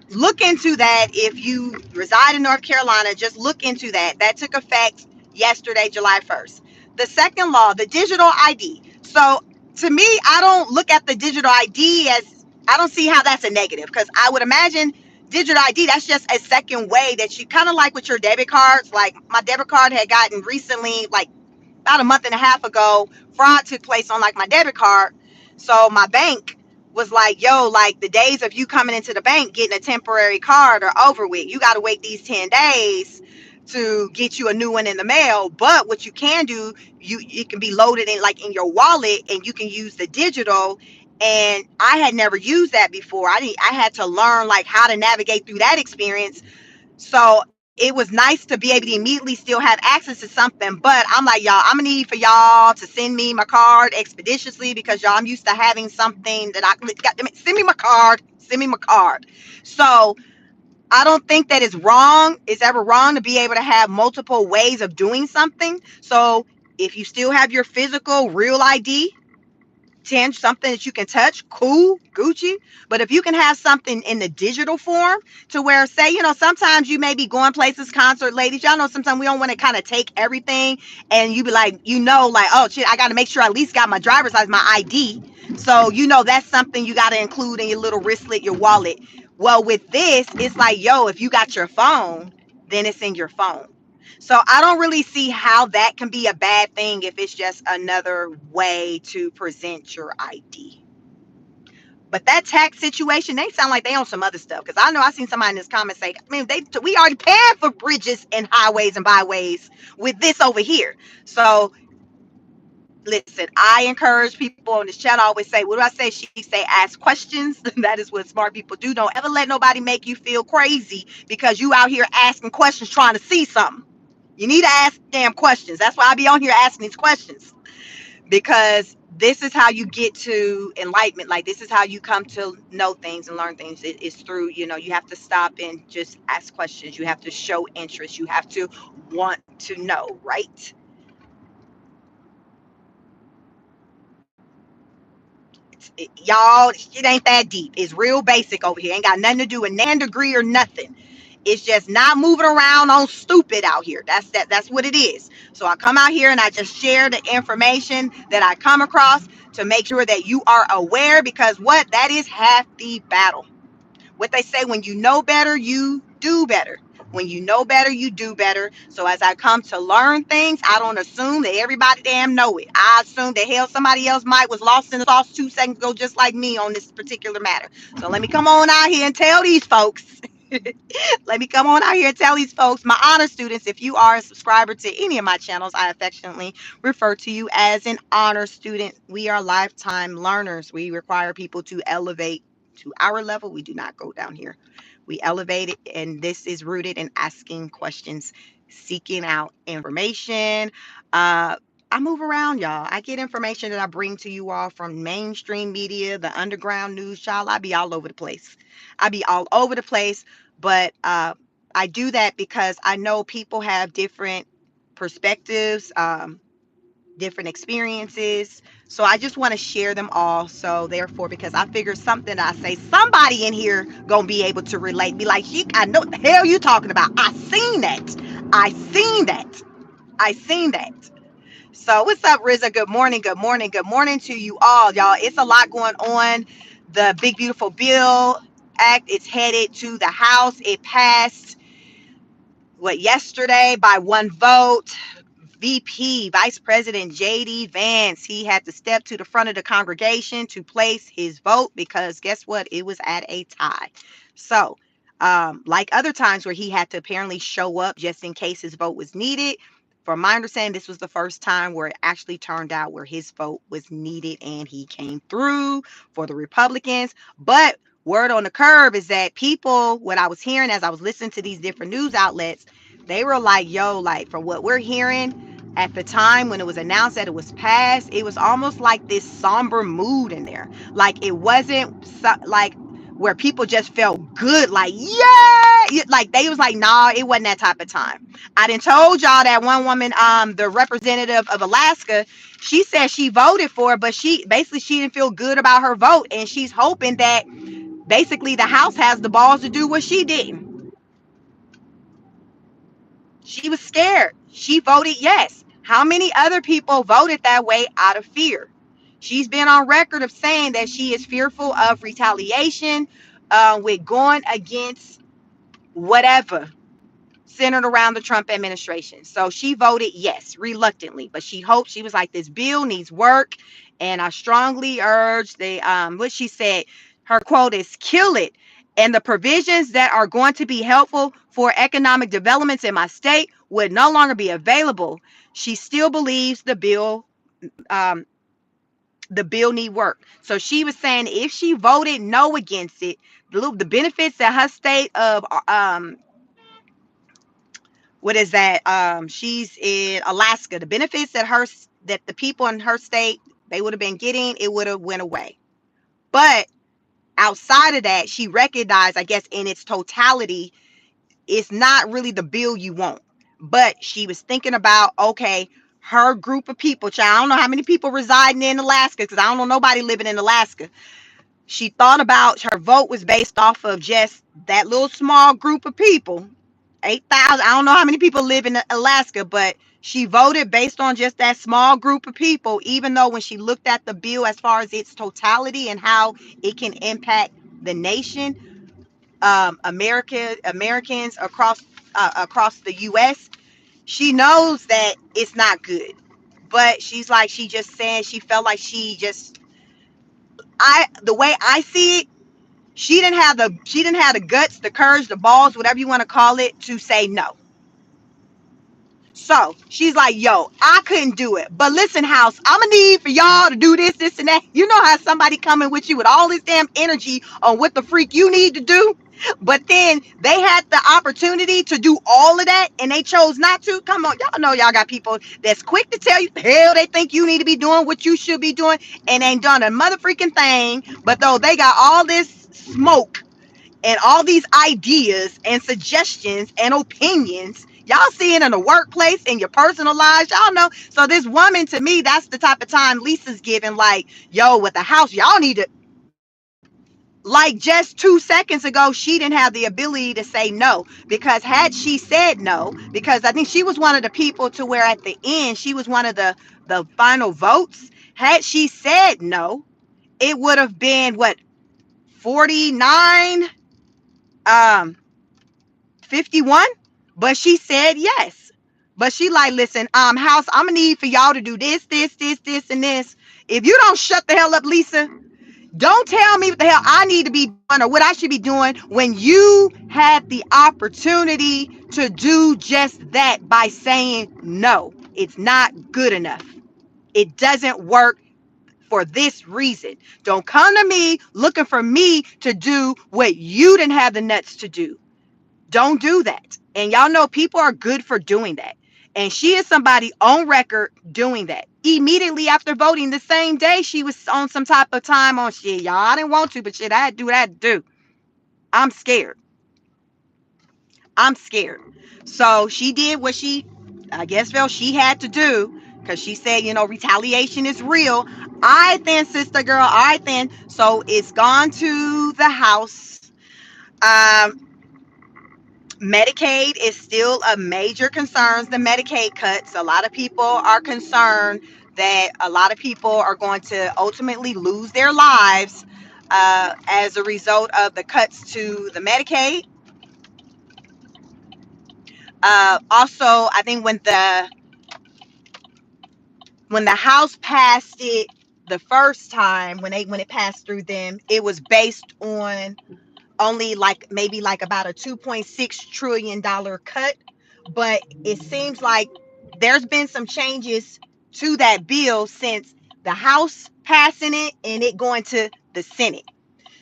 look into that. If you reside in North Carolina, just look into that. That took effect yesterday, July 1st. The second law, the digital ID. So to me, I don't look at the digital ID as, I don't see how that's a negative, because I would imagine digital ID, that's just a second way that you kind of like with your debit cards. Like my debit card had gotten recently, like about a month and a half ago, fraud took place on like my debit card. So my bank was like, yo, like the days of you coming into the bank getting a temporary card are over with. You got to wait these 10 days to get you a new one in the mail. But what you can do, it can be loaded in like in your wallet, and you can use the digital. And I had never used that before. I had to learn like how to navigate through that experience. So it was nice to be able to immediately still have access to something. But I'm like, y'all, I'm gonna need for y'all to send me my card expeditiously, because y'all, I'm used to having something that I got. Send me my card. Send me my card. So I don't think that it's ever wrong to be able to have multiple ways of doing something. So if you still have your physical real ID, something that you can touch, cool, Gucci. But if you can have something in the digital form to where, say, sometimes you may be going places, concert, ladies, y'all know sometimes we don't want to kind of take everything, and you be like, like, oh shit, I got to make sure I at least got my driver's license, my ID. So that's something you got to include in your little wristlet, your wallet. Well, with this, it's like, yo, if you got your phone, then it's in your phone. So I don't really see how that can be a bad thing if it's just another way to present your ID. But that tax situation, they sound like they own some other stuff. Because I know I seen somebody in this comment say, I mean, we already paying for bridges and highways and byways with this over here. So listen, I encourage people on this channel. I always say, what do I say? She say, ask questions. That is what smart people do. Don't ever let nobody make you feel crazy because you out here asking questions trying to see something. You need to ask damn questions. That's why I be on here asking these questions, because this is how you get to enlightenment. Like, this is how you come to know things and learn things. It's through, you have to stop and just ask questions. You have to show interest. You have to want to know, right? Y'all, it ain't that deep. It's real basic over here. Ain't got nothing to do with nan degree or nothing. It's just not moving around on stupid out here. That's what it is. So I come out here and I just share the information that I come across to make sure that you are aware, because what that is half the battle. What they say, when you know better, you do better. When you know better, you do better. So as I come to learn things, I don't assume that everybody damn know it. I assume that hell, somebody else might was lost in the sauce 2 seconds ago, just like me on this particular matter. So let me come on out here and tell these folks. Let me come on out here and tell these folks, my honor students, if you are a subscriber to any of my channels, I affectionately refer to you as an honor student. We are lifetime learners. We require people to elevate to our level. We do not go down here. We elevate it, and this is rooted in asking questions, seeking out information. I move around, y'all. I get information that I bring to you all from mainstream media, the underground news, child. I be all over the place. I be all over the place, but I do that because I know people have different perspectives, different experiences. So I just want to share them all. So therefore, because I figure something that I say, somebody in here gonna be able to relate. Be like, she, I know what the hell you talking about. I seen that. I seen that. I seen that. So what's up, Rizza? Good morning. Good morning. Good morning to you all, y'all. It's a lot going on. The Big Beautiful Bill Act, it's headed to the House. It passed yesterday by one vote. VP, Vice President J.D. Vance, he had to step to the front of the congregation to place his vote because guess what? It was at a tie. So, like other times where he had to apparently show up just in case his vote was needed, from my understanding, this was the first time where it actually turned out where his vote was needed and he came through for the Republicans. But word on the curb is that people, what I was hearing as I was listening to these different news outlets, they were like, yo, like from what we're hearing at the time when it was announced that it was passed, it was almost like this somber mood in there. Like it wasn't like where people just felt good, like, yeah, like they was like, nah, it wasn't that type of time. I done told y'all that one woman, the representative of Alaska, she said she voted for it, but she didn't feel good about her vote, and she's hoping that basically the House has the balls to do what she didn't. She was scared. She voted yes. How many other people voted that way out of fear? She's been on record of saying that she is fearful of retaliation, with going against whatever centered around the Trump administration. So she voted yes, reluctantly, but she hoped, she was like, this bill needs work. And I strongly urge what she said, her quote is, kill it. And the provisions that are going to be helpful for economic developments in my state would no longer be available. She still believes um, the bill need work. So she was saying if she voted no against it, the benefits that her state of what is that? She's in Alaska. The benefits that the people in her state they would have been getting, it would have went away. But outside of that, she recognized, I guess, in its totality, it's not really the bill you want. But she was thinking about, okay, her group of people. I don't know how many people residing in Alaska because I don't know nobody living in Alaska. She thought about her vote was based off of just that little small group of people. 8,000. I don't know how many people live in Alaska, but she voted based on just that small group of people, even though when she looked at the bill as far as its totality and how it can impact the nation, Americans across the US, she knows that it's not good. But she's like, she just saying she felt like the way I see it, she didn't have the guts, the courage, the balls, whatever you want to call it, to say no. So she's like, yo, I couldn't do it. But listen, House, I'm gonna need for y'all to do this, this, and that. You know how somebody coming with you with all this damn energy on what the freak you need to do? But then they had the opportunity to do all of that and they chose not to. Come on, y'all know y'all got people that's quick to tell you the hell they think you need to be doing what you should be doing and ain't done a mother freaking thing. But though they got all this smoke and all these ideas and suggestions and opinions. Y'all see it in the workplace, in your personal lives. Y'all know. So this woman, to me, that's the type of time Lisa's giving. Like, yo, with the House, y'all need to. Like just 2 seconds ago, she didn't have the ability to say no, because had she said no, because I think she was one of the people to where at the end she was one of the final votes. Had she said no, it would have been what, 49 um 51, but she said yes. But she like, listen, House, I'm gonna need for y'all to do this, and this. If you don't shut the hell up, Lisa, don't tell me what the hell I need to be doing or what I should be doing when you had the opportunity to do just that by saying no. It's not good enough. It doesn't work for this reason. Don't come to me looking for me to do what you didn't have the nuts to do. Don't do that. And y'all know people are good for doing that. And she is somebody on record doing that. Immediately after voting, the same day she was on some type of time on shit. Y'all, I didn't want to, but shit, I had to do what I had to do. I'm scared. I'm scared. So she did what she, I guess, felt she had to do, because she said, retaliation is real. All right then, sister girl. All right then. So it's gone to the House. Um, Medicaid is still a major concern, the Medicaid cuts. A lot of people are concerned that a lot of people are going to ultimately lose their lives as a result of the cuts to the Medicaid. Also, I think when the House passed it the first time, when it passed through them, it was based on only like maybe like about a $2.6 trillion cut. But it seems like there's been some changes to that bill since the House passing it and it going to the Senate.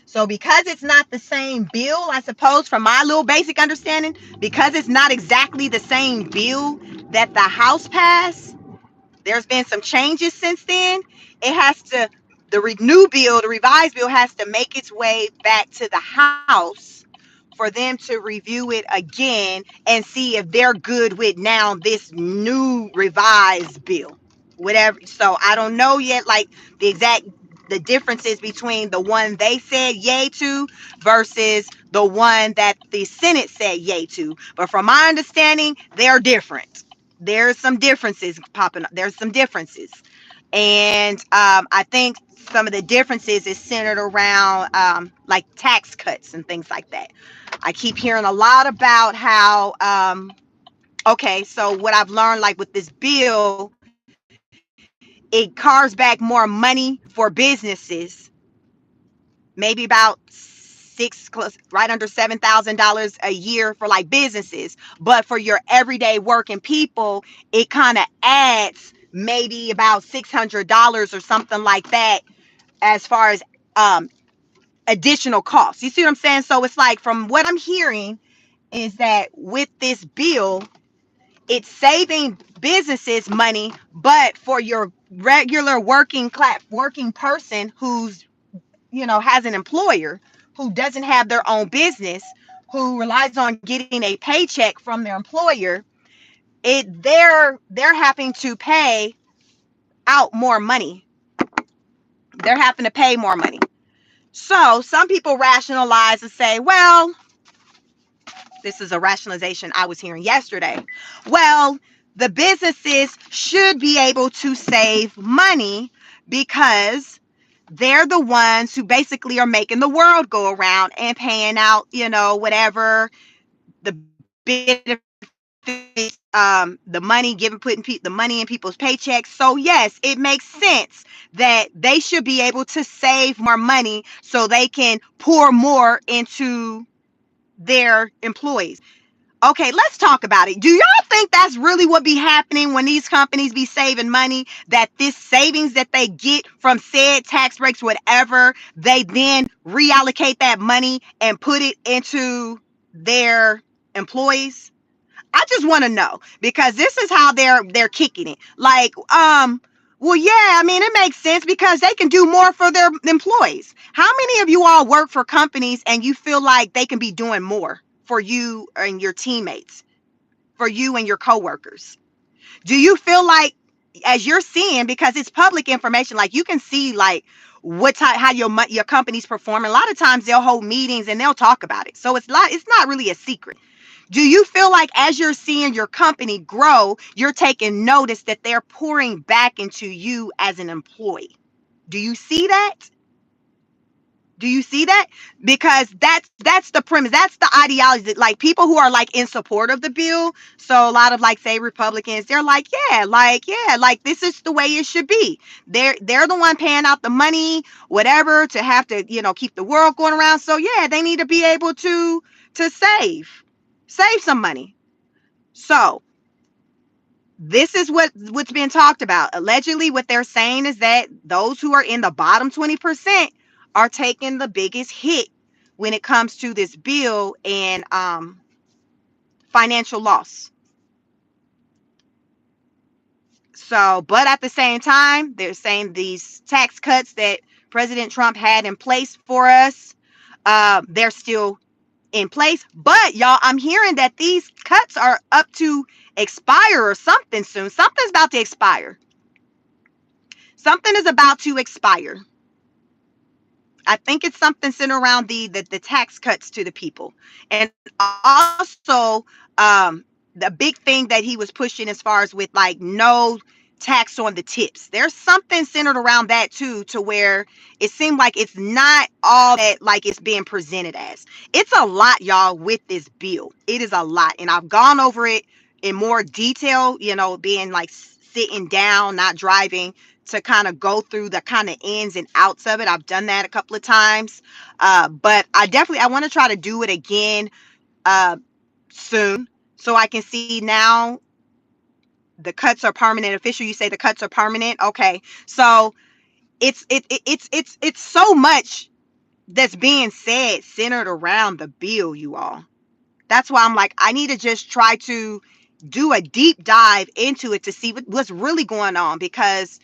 So because it's not the same bill, I suppose, from my little basic understanding, because it's not exactly the same bill that the House passed, there's been some changes since then. It has to, new bill, the revised bill has to make its way back to the House for them to review it again and see if they're good with now this new revised bill. Whatever. So I don't know yet, like the differences between the one they said yay to versus the one that the Senate said yay to. But from my understanding, they're different. There's some differences popping up. There's some differences. And I think some of the differences is centered around like tax cuts and things like that. I keep hearing a lot about how, okay, so what I've learned, like with this bill, it carves back more money for businesses, maybe about right under $7,000 a year for like businesses. But for your everyday working people, it kind of adds maybe about $600 or something like that as far as um, additional costs. You see what I'm saying? So it's like, from what I'm hearing, is that with this bill, it's saving businesses money, but for your regular working person who's, has an employer, who doesn't have their own business, who relies on getting a paycheck from their employer, they're having to pay out more money. They're having to pay more money. So some people rationalize and say, well, this is a rationalization I was hearing yesterday. Well, the businesses should be able to save money because they're the ones who basically are making the world go around and paying out, whatever the benefits, the money given, the money in people's paychecks. So yes, it makes sense that they should be able to save more money so they can pour more into their employees. Okay, let's talk about it. Do y'all think that's really what be happening when these companies be saving money? That this savings that they get from said tax breaks, whatever, they then reallocate that money and put it into their employees? I just want to know, because this is how they're kicking it. Like, well, yeah, I mean, it makes sense because they can do more for their employees. How many of you all work for companies and you feel like they can be doing more for you and your teammates, for you and your coworkers? Do you feel like, as you're seeing, because it's public information, like you can see like how your company's performing. A lot of times they'll hold meetings and they'll talk about it. So it's not really a secret. Do you feel like, as you're seeing your company grow, you're taking notice that they're pouring back into you as an employee? Do you see that? Do you see that? Because that's the premise. That's the ideology that, like, people who are like in support of the bill. So a lot of, like, say, Republicans, they're like, like this is the way it should be. They're the one paying out the money, whatever, to have to, keep the world going around. So yeah, they need to be able to save some money. So this is what's being talked about. Allegedly, what they're saying is that those who are in the bottom 20% are taking the biggest hit when it comes to this bill and financial loss. So, but at the same time, they're saying these tax cuts that President Trump had in place for us, they're still in place. But y'all, I'm hearing that these cuts are up to expire or something soon. Something's about to expire. Something is about to expire. I think it's something centered around the tax cuts to the people. And also, the big thing that he was pushing as far as with, like, no tax on the tips. There's something centered around that too, to where it seemed like it's not all that like it's being presented as. It's a lot, y'all, with this bill. It is a lot. And I've gone over it in more detail, being like sitting down, not driving, to kind of go through the kind of ins and outs of it. I've done that a couple of times. But I want to try to do it again soon, so I can see now the cuts are permanent. Official, you say the cuts are permanent. Okay. So it's so much that's being said centered around the bill, you all. That's why I'm like, I need to just try to do a deep dive into it to see what's really going on, because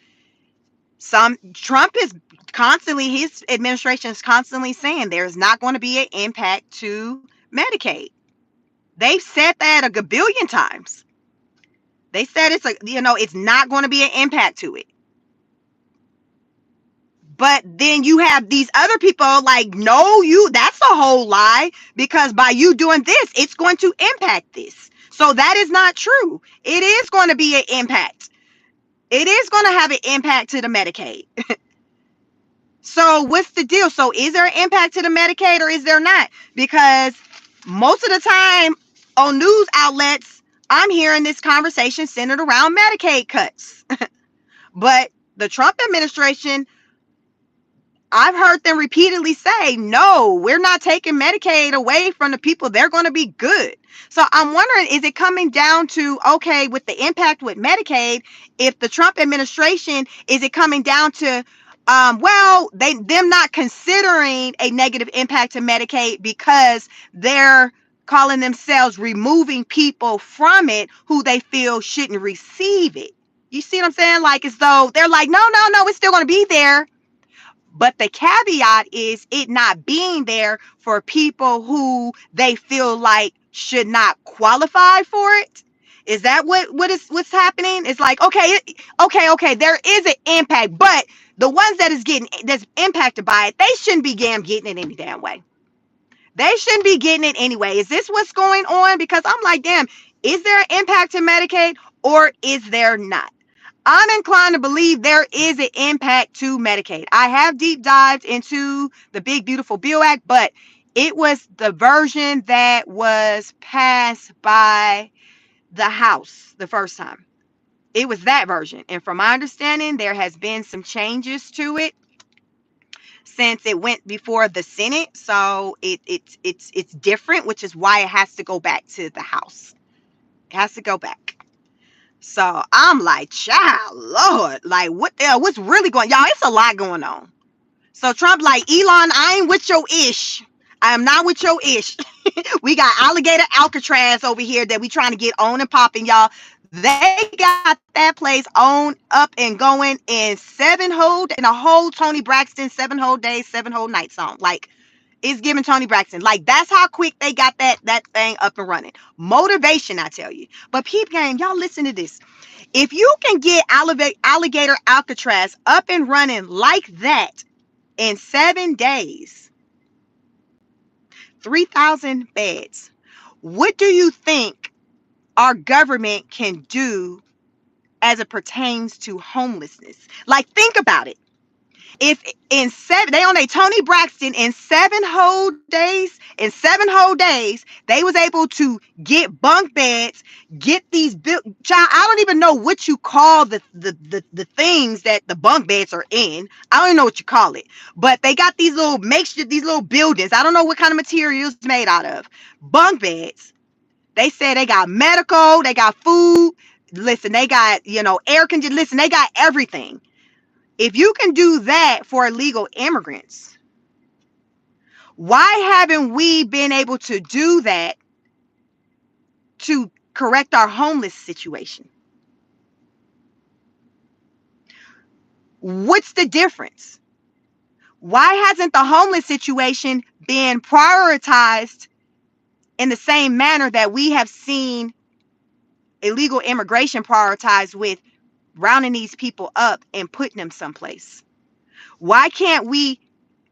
Trump is constantly, his administration is constantly saying there's not going to be an impact to Medicaid. They've said that a gabillion times. They said it's it's not going to be an impact to it. But then you have these other people like, no, that's a whole lie, because by you doing this, it's going to impact this. So that is not true. It is going to be an impact. It is going to have an impact to the Medicaid. So what's the deal? So is there an impact to the Medicaid or is there not? Because most of the time on news outlets, I'm hearing this conversation centered around Medicaid cuts. But the Trump administration, I've heard them repeatedly say, no, we're not taking Medicaid away from the people. They're going to be good. So I'm wondering, is it coming down to, okay, with the impact with Medicaid, if the Trump administration, is it coming down to, them not considering a negative impact to Medicaid because they're calling themselves removing people from it who they feel shouldn't receive it? You see what I'm saying? Like, as though they're like, no, it's still going to be there. But the caveat is it not being there for people who they feel like should not qualify for it. Is that what's happening? It's like, okay, there is an impact, but the ones that's impacted by it, they shouldn't be getting it any damn way. They shouldn't be getting it anyway. Is this what's going on? Because I'm like, damn, is there an impact to Medicaid or is there not? I'm inclined to believe there is an impact to Medicaid. I have deep dived into the Big Beautiful Bill Act, but it was the version that was passed by the House the first time. It was that version. And from my understanding, there has been some changes to it since it went before the Senate. So it's different, which is why it has to go back to the House. It has to go back. So I'm like, child, Lord, like what the hell, what's really going, y'all, it's a lot going on. So Trump like, Elon, I ain't with your ish. I am not with your ish. We got alligator Alcatraz over here that we trying to get on and popping, y'all. They got that place on, up and going in a whole Tony Braxton 7 whole days, 7 whole nights song. Like, it's giving Tony Braxton. Like, that's how quick they got that thing up and running. Motivation, I tell you. But people, y'all listen to this. If you can get alligator Alcatraz up and running like that in 7 days, 3,000 beds, what do you think our government can do as it pertains to homelessness? Like, think about it. If they on a Tony Braxton in 7 whole days, they was able to get bunk beds, get these child, I don't even know what you call the things that the bunk beds are in. I don't even know what you call it, but they got these little makeshift, these little buildings. I don't know what kind of materials made out of bunk beds. They said they got medical, they got food. Listen, they got, air conditioning. Listen, they got everything. If you can do that for illegal immigrants, why haven't we been able to do that to correct our homeless situation? What's the difference? Why hasn't the homeless situation been prioritized in the same manner that we have seen illegal immigration prioritized, with rounding these people up and putting them someplace? Why can't we,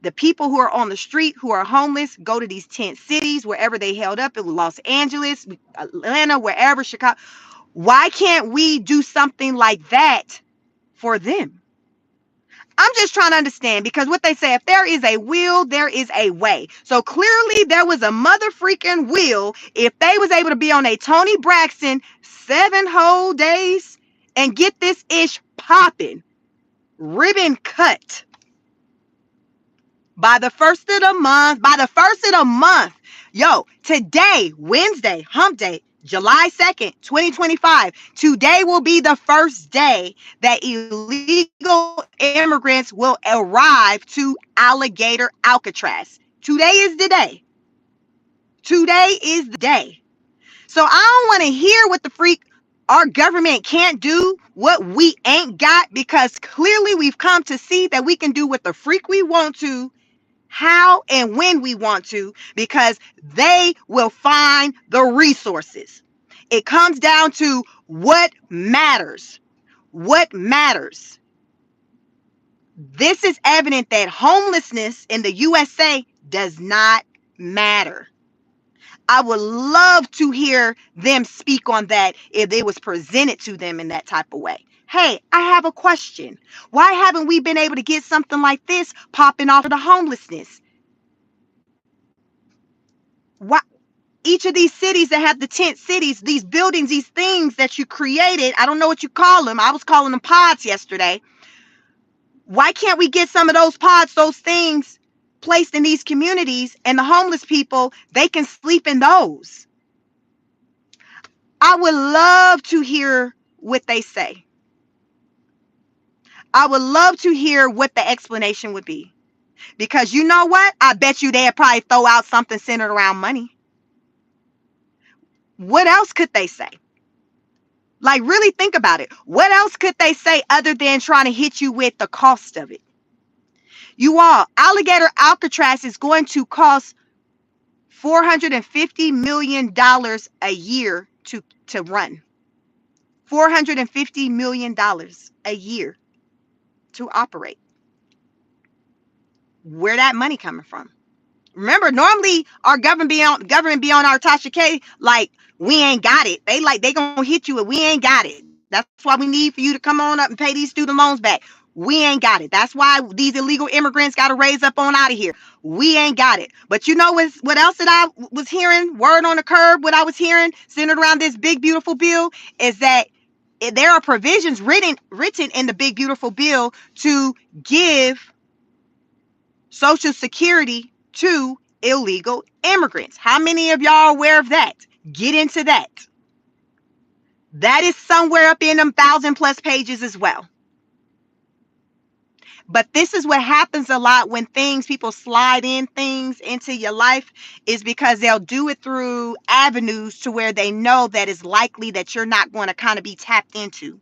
the people who are on the street who are homeless, go to these tent cities, wherever they held up in Los Angeles, Atlanta, wherever, Chicago? Why can't we do something like that for them? I'm just trying to understand, because what they say, if there is a will, there is a way. So clearly there was a mother freaking will if they was able to be on a Tony Braxton 7 whole days and get this ish popping, ribbon cut. By the first of the month, yo, today, Wednesday, hump day, July 2nd, 2025. Today will be the first day that illegal immigrants will arrive to alligator Alcatraz. Today is the day. Today is the day. So I don't want to hear what the freak our government can't do, what we ain't got, because clearly we've come to see that we can do what the freak we want to, how and when we want to, because they will find the resources. It comes down to what matters. What matters? This is evident that homelessness in the USA does not matter. I would love to hear them speak on that if it was presented to them in that type of way. Hey, I have a question. Why haven't we been able to get something like this popping off of the homelessness? Why each of these cities that have the tent cities, these buildings, these things that you created, I don't know what you call them. I was calling them pods yesterday. Why can't we get some of those pods, those things placed in these communities, and the homeless people, they can sleep in those? I would love to hear what they say. I would love to hear what the explanation would be. Because you know what? I bet you they'd probably throw out something centered around money. What else could they say? Like, really think about it. What else could they say other than trying to hit you with the cost of it? You all, alligator Alcatraz is going to cost $450 million a year to run. $450 million a year to operate. Where that money coming from? Remember, normally our government be on our Tasha K like we ain't got it. They gonna hit you with we ain't got it. That's why we need for you to come on up and pay these student loans back. We ain't got it. That's why these illegal immigrants got to raise up on out of here. We ain't got it. But you know what else that I was hearing? Word on the curb, what I was hearing centered around this big beautiful bill is that there are provisions written in the big beautiful bill to give Social Security to illegal immigrants. How many of y'all are aware of that? Get into that. That is somewhere up in them 1,000+ pages as well. But this is what happens a lot when people slide in things into your life, is because they'll do it through avenues to where they know that it's likely that you're not going to kind of be tapped into.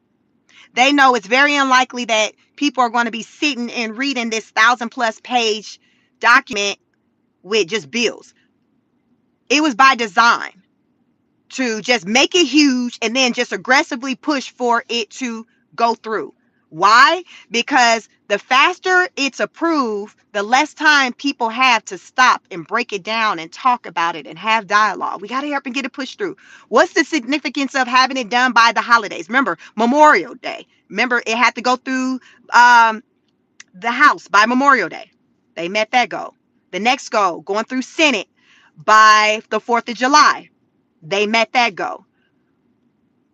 They know it's very unlikely that people are going to be sitting and reading this 1,000+ page document with just bills. It was by design to just make it huge and then just aggressively push for it to go through. Why? Because the faster it's approved, the less time people have to stop and break it down and talk about it and have dialogue. We got to help and get it pushed through. What's the significance of having it done by the holidays? Remember, Memorial Day. Remember, it had to go through the House by Memorial Day. They met that goal. The next goal, going through Senate by the 4th of July. They met that goal.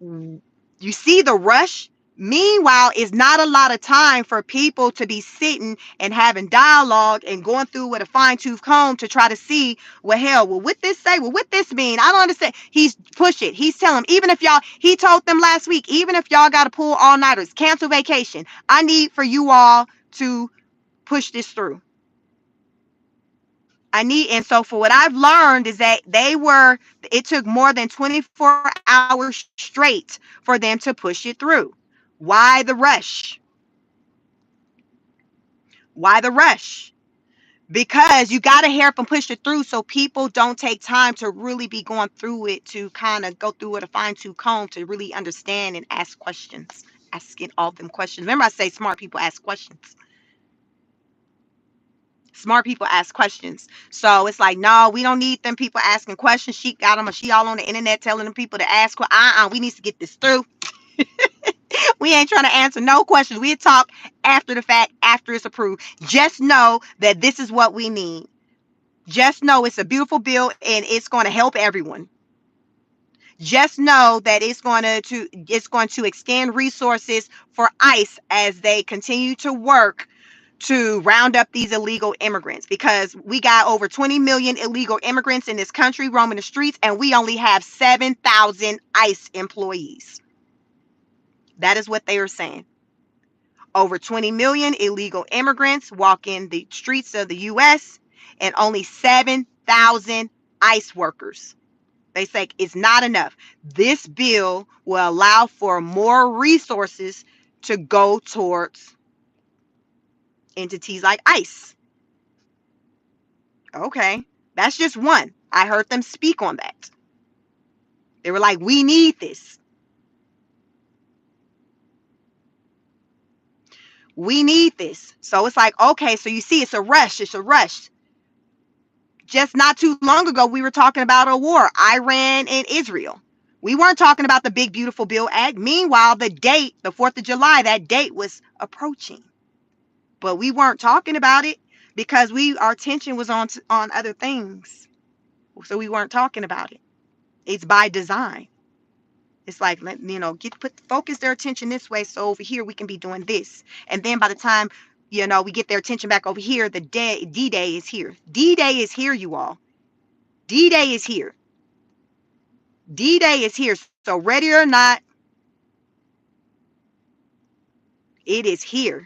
You see the rush? Meanwhile, it's not a lot of time for people to be sitting and having dialogue and going through with a fine-tooth comb to try to see, well, hell, well, what this say? Well, what this mean? I don't understand. He's push it. He's telling them, even if y'all, he told them last week, even if y'all got to pull all-nighters, cancel vacation, I need for you all to push this through. And so for what I've learned is that it took more than 24 hours straight for them to push it through. Why the rush? Why the rush? Because you got to help them push it through so people don't take time to really be going through it, to kind of go through with a fine-tooth comb to really understand and ask questions, asking all them questions. Remember, I say smart people ask questions. Smart people ask questions. So it's like, no, we don't need them people asking questions. She all on the internet telling them people to ask. We need to get this through. We ain't trying to answer no questions. We talk after the fact, after it's approved. Just know that this is what we need. Just know it's a beautiful bill and it's going to help everyone. Just know that it's going to extend resources for ICE as they continue to work to round up these illegal immigrants, because we got over 20 million illegal immigrants in this country roaming the streets, and we only have 7,000 ICE employees. That is what they are saying. Over 20 million illegal immigrants walking the streets of the US, and only 7,000 ICE workers. They say it's not enough. This bill will allow for more resources to go towards entities like ICE. Okay, that's just one. I heard them speak on that. They were like, we need this. We need this. So it's like, okay, so you see, it's a rush. It's a rush. Just not too long ago, we were talking about a war, Iran and Israel. We weren't talking about the Big Beautiful Bill Act. Meanwhile, the date, the 4th of July, that date was approaching. But we weren't talking about it because our attention was on other things. So we weren't talking about it. It's by design. It's like, focus their attention this way, so over here we can be doing this. And then by the time, we get their attention back over here, the D-Day is here. D-Day is here, you all. D-Day is here. D-Day is here. So ready or not, it is here.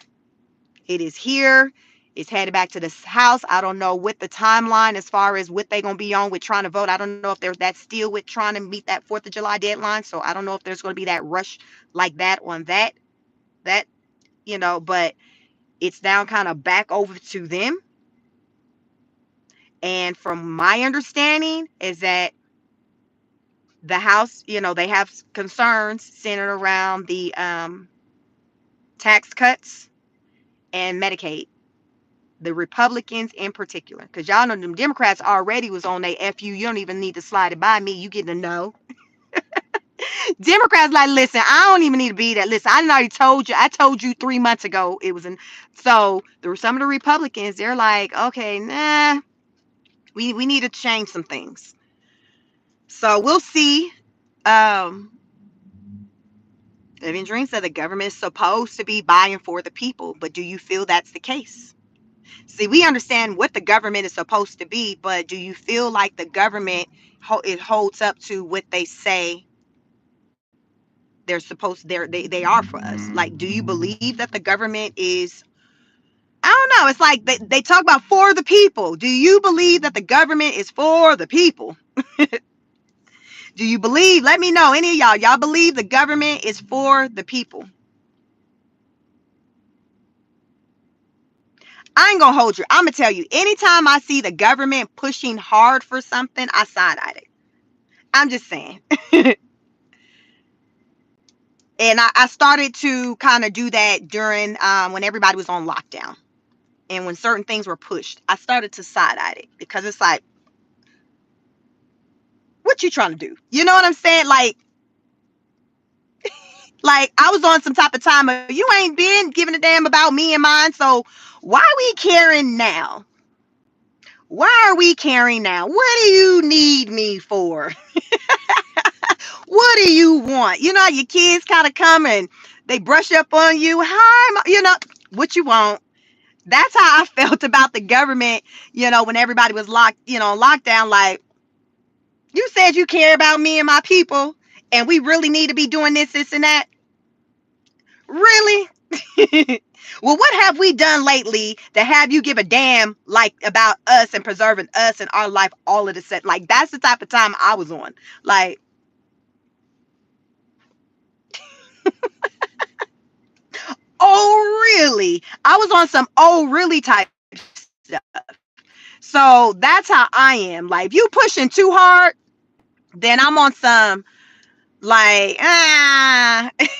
It is here. It's headed back to the House. I don't know what the timeline as far as what they're going to be on with trying to vote. I don't know if that's still with trying to meet that 4th of July deadline. So I don't know if there's going to be that rush like that on that, but it's now kind of back over to them. And from my understanding is that the House, they have concerns centered around the tax cuts and Medicaid. The Republicans in particular, because y'all know them Democrats already was on their FU. You don't even need to slide it by me. You get to know. Democrats like, listen, I don't even need to be that. Listen, I already told you. I told you 3 months ago it was in. So there were some of the Republicans. They're like, okay, nah, we need to change some things. So we'll see. Living Dream said the government is supposed to be buying for the people, but do you feel that's the case? See, we understand what the government is supposed to be, but do you feel like the government it holds up to what they say they're supposed they are for us? Like, do you believe that the government is, I don't know, it's like they talk about for the people. Do you believe that the government is for the people? Do you believe, let me know, any of y'all believe the government is for the people? I ain't gonna hold you. I'm gonna tell you, anytime I see the government pushing hard for something, I side-eye it. I'm just saying. And I started to kind of do that during when everybody was on lockdown. And when certain things were pushed, I started to side-eye it, because it's like, what you trying to do? You know what I'm saying? Like I was on some type of time of, you ain't been giving a damn about me and mine, so why are we caring now? Why are we caring now? What do you need me for? What do you want? You know, your kids kind of come and they brush up on you. Hi, what you want. That's how I felt about the government, when everybody was lockdown. Like, you said you care about me and my people, and we really need to be doing this, and that. Really? Well, what have we done lately to have you give a damn about us and preserving us and our life all of the set? Like, that's the type of time I was on. Like, oh really? I was on some oh really type stuff. So that's how I am. Like, if you pushing too hard, then I'm on some like,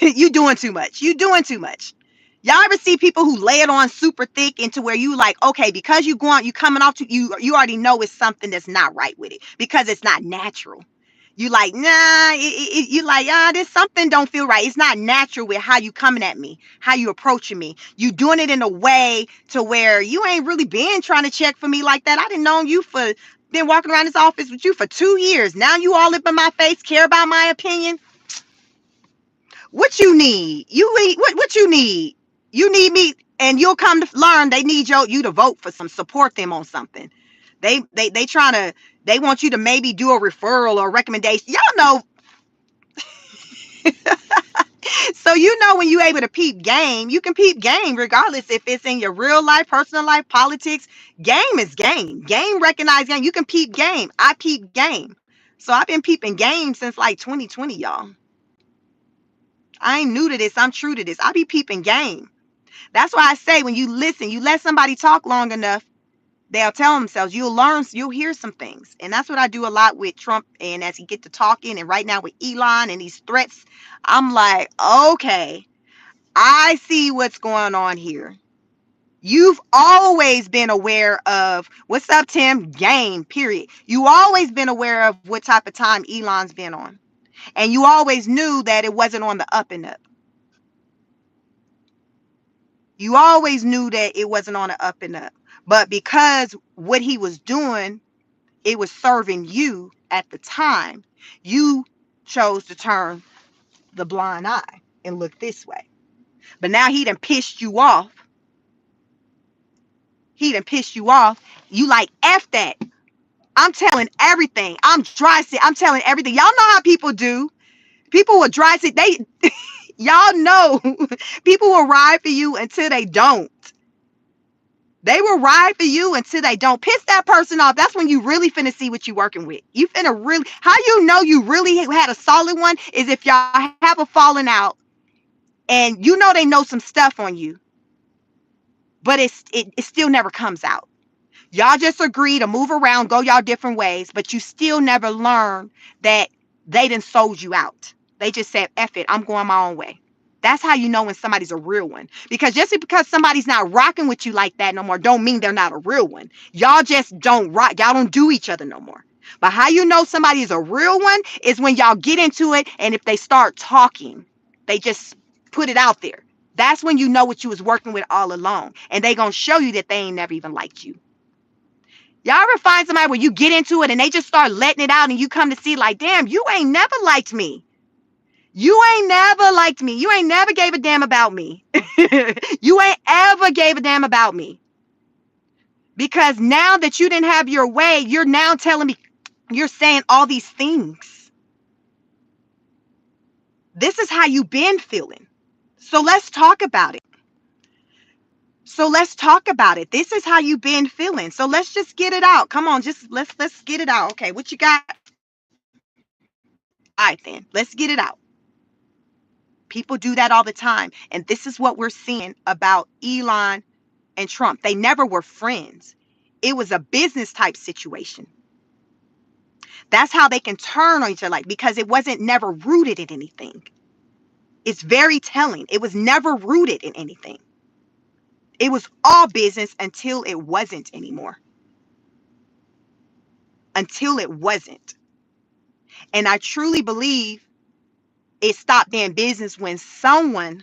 you doing too much. You doing too much. Y'all ever see people who lay it on super thick into where you like, okay, because you coming off to you already know it's something that's not right with it, because it's not natural. You like, nah, you like, there's something don't feel right. It's not natural with how you coming at me, how you approaching me. You doing it in a way to where you ain't really been trying to check for me like that. I didn't know you for been walking around this office with you for 2 years. Now you all up in my face, care about my opinion. What you need? What you need? You need me? And you'll come to learn they need you to vote for some, support them on something. They trying to, they want you to maybe do a referral or a recommendation. Y'all know. So when you're able to peep game, you can peep game regardless if it's in your real life, personal life, politics. Game is game. Game recognize game. You can peep game. I peep game. So I've been peeping game since like 2020, y'all. I ain't new to this. I'm true to this. I be peeping game. That's why I say when you listen, you let somebody talk long enough, they'll tell themselves, you'll learn, you'll hear some things. And that's what I do a lot with Trump. And as he get to talking, and right now with Elon and these threats, I'm like, okay, I see what's going on here. You've always been aware of what's up, Tim? Game, period. You always been aware of what type of time Elon's been on. And you always knew that it wasn't on the up and up. You always knew that it wasn't on the up and up. But because what he was doing, it was serving you at the time, you chose to turn the blind eye and look this way. But now he done pissed you off. He done pissed you off. You like, F that. I'm telling everything. I'm dry sit. I'm telling everything. Y'all know how people do. People will dry sit. Y'all know, people will ride for you until they don't. They will ride for you until they don't. Piss that person off. That's when you really finna see what you working with. You finna really, how you know you really had a solid one is if y'all have a falling out and they know some stuff on you, but it still never comes out. Y'all just agree to move around, go y'all different ways, but you still never learn that they done sold you out. They just said, F it, I'm going my own way. That's how you know when somebody's a real one. Because just because somebody's not rocking with you like that no more, don't mean they're not a real one. Y'all just don't rock. Y'all don't do each other no more. But how you know somebody is a real one is when y'all get into it, and if they start talking, they just put it out there. That's when you know what you was working with all along. And they gonna show you that they ain't never even liked you. Y'all ever find somebody where you get into it and they just start letting it out and you come to see like, damn, you ain't never liked me. You ain't never liked me. You ain't never gave a damn about me. You ain't ever gave a damn about me. Because now that you didn't have your way, you're now telling me, you're saying all these things. This is how you've been feeling. So let's talk about it. This is how you've been feeling. So let's just get it out. Come on, just let's get it out. Okay, what you got? All right, then. Let's get it out. People do that all the time. And this is what we're seeing about Elon and Trump. They never were friends. It was a business type situation. That's how they can turn on each other, like, because it wasn't never rooted in anything. It's very telling. It was never rooted in anything. It was all business until it wasn't anymore. Until it wasn't. And I truly believe it stopped being business when someone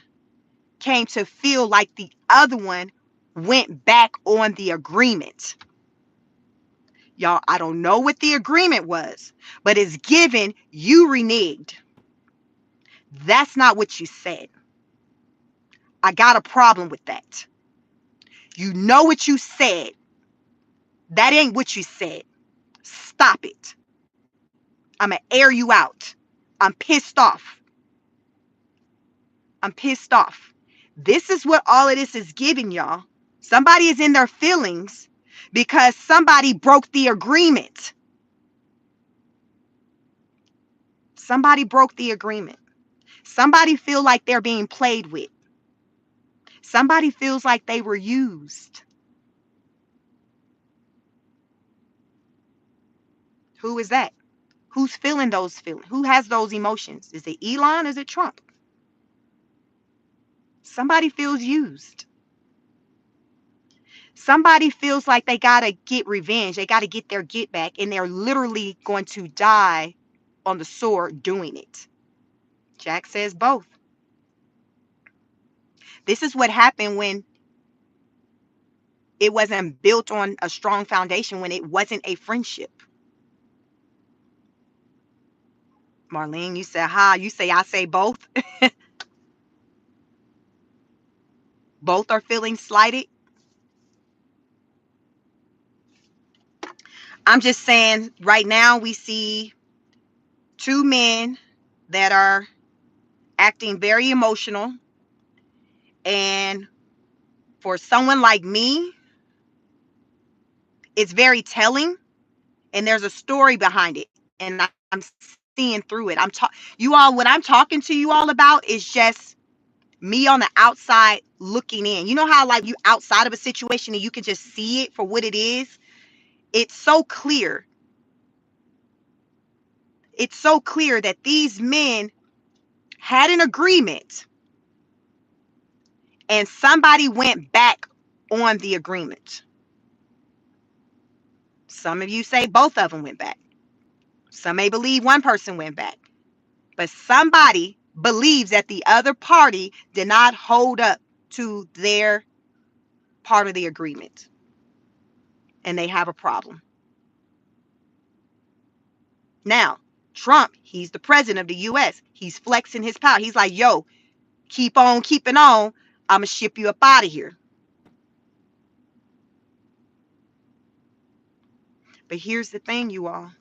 came to feel like the other one went back on the agreement. Y'all, I don't know what the agreement was, but it's given you reneged. That's not what you said. I got a problem with that. You know what you said. That ain't what you said. Stop it. I'm going to air you out. I'm pissed off. This is what all of this is giving y'all. Somebody is in their feelings because somebody broke the agreement. Somebody broke the agreement. Somebody feel like they're being played with. Somebody feels like they were used. Who is that? Who's feeling those feelings? Who has those emotions? Is it Elon? Is it Trump? Somebody feels used. Somebody feels like they got to get revenge. They got to get their get back, and they're literally going to die on the sword doing it. Jack says both. This is what happened when it wasn't built on a strong foundation, when it wasn't a friendship. Marlene, you said, ha, you say, I say both. Both are feeling slighted. I'm just saying right now we see two men that are acting very emotional. And for someone like me, it's very telling, and there's a story behind it. And I'm seeing through it. You all, what I'm talking to you all about is just me on the outside looking in. You know how like you outside of a situation and you can just see it for what it is? It's so clear. It's so clear that these men had an agreement and somebody went back on the agreement. Some of you say both of them went back. Some may believe one person went back. But somebody believes that the other party did not hold up to their part of the agreement. And they have a problem. Now, Trump, he's the president of the US. He's flexing his power. He's like, yo, keep on keeping on. I'm going to ship you up out of here. But here's the thing, you all.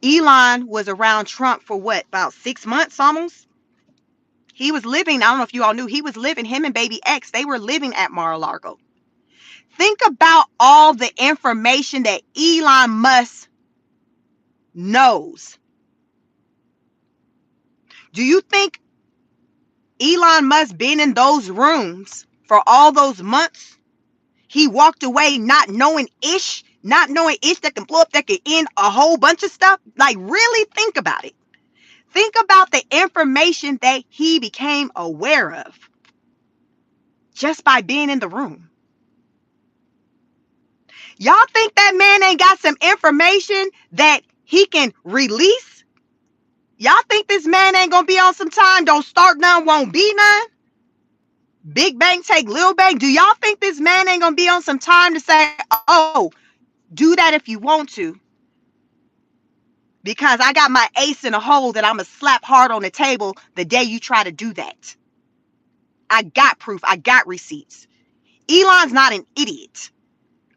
Elon was around Trump for what, about 6 months almost? He was living, I don't know if you all knew, he was living, him and baby X, they were living at Mar-a-Lago. Think about all the information that Elon Musk knows. Do you think Elon Musk been in those rooms for all those months? He walked away not knowing ish that can blow up, that can end a whole bunch of stuff. Like, really think about it. Think about the information that he became aware of just by being in the room. Y'all think that man ain't got some information that he can release? Y'all think this man ain't gonna be on some time? Don't start none, won't be none? Big bank take little bank. Do y'all think this man ain't gonna be on some time to say, oh, do that if you want to? Because I got my ace in a hole that I'm gonna slap hard on the table the day you try to do that. I got proof. I got receipts. Elon's not an idiot.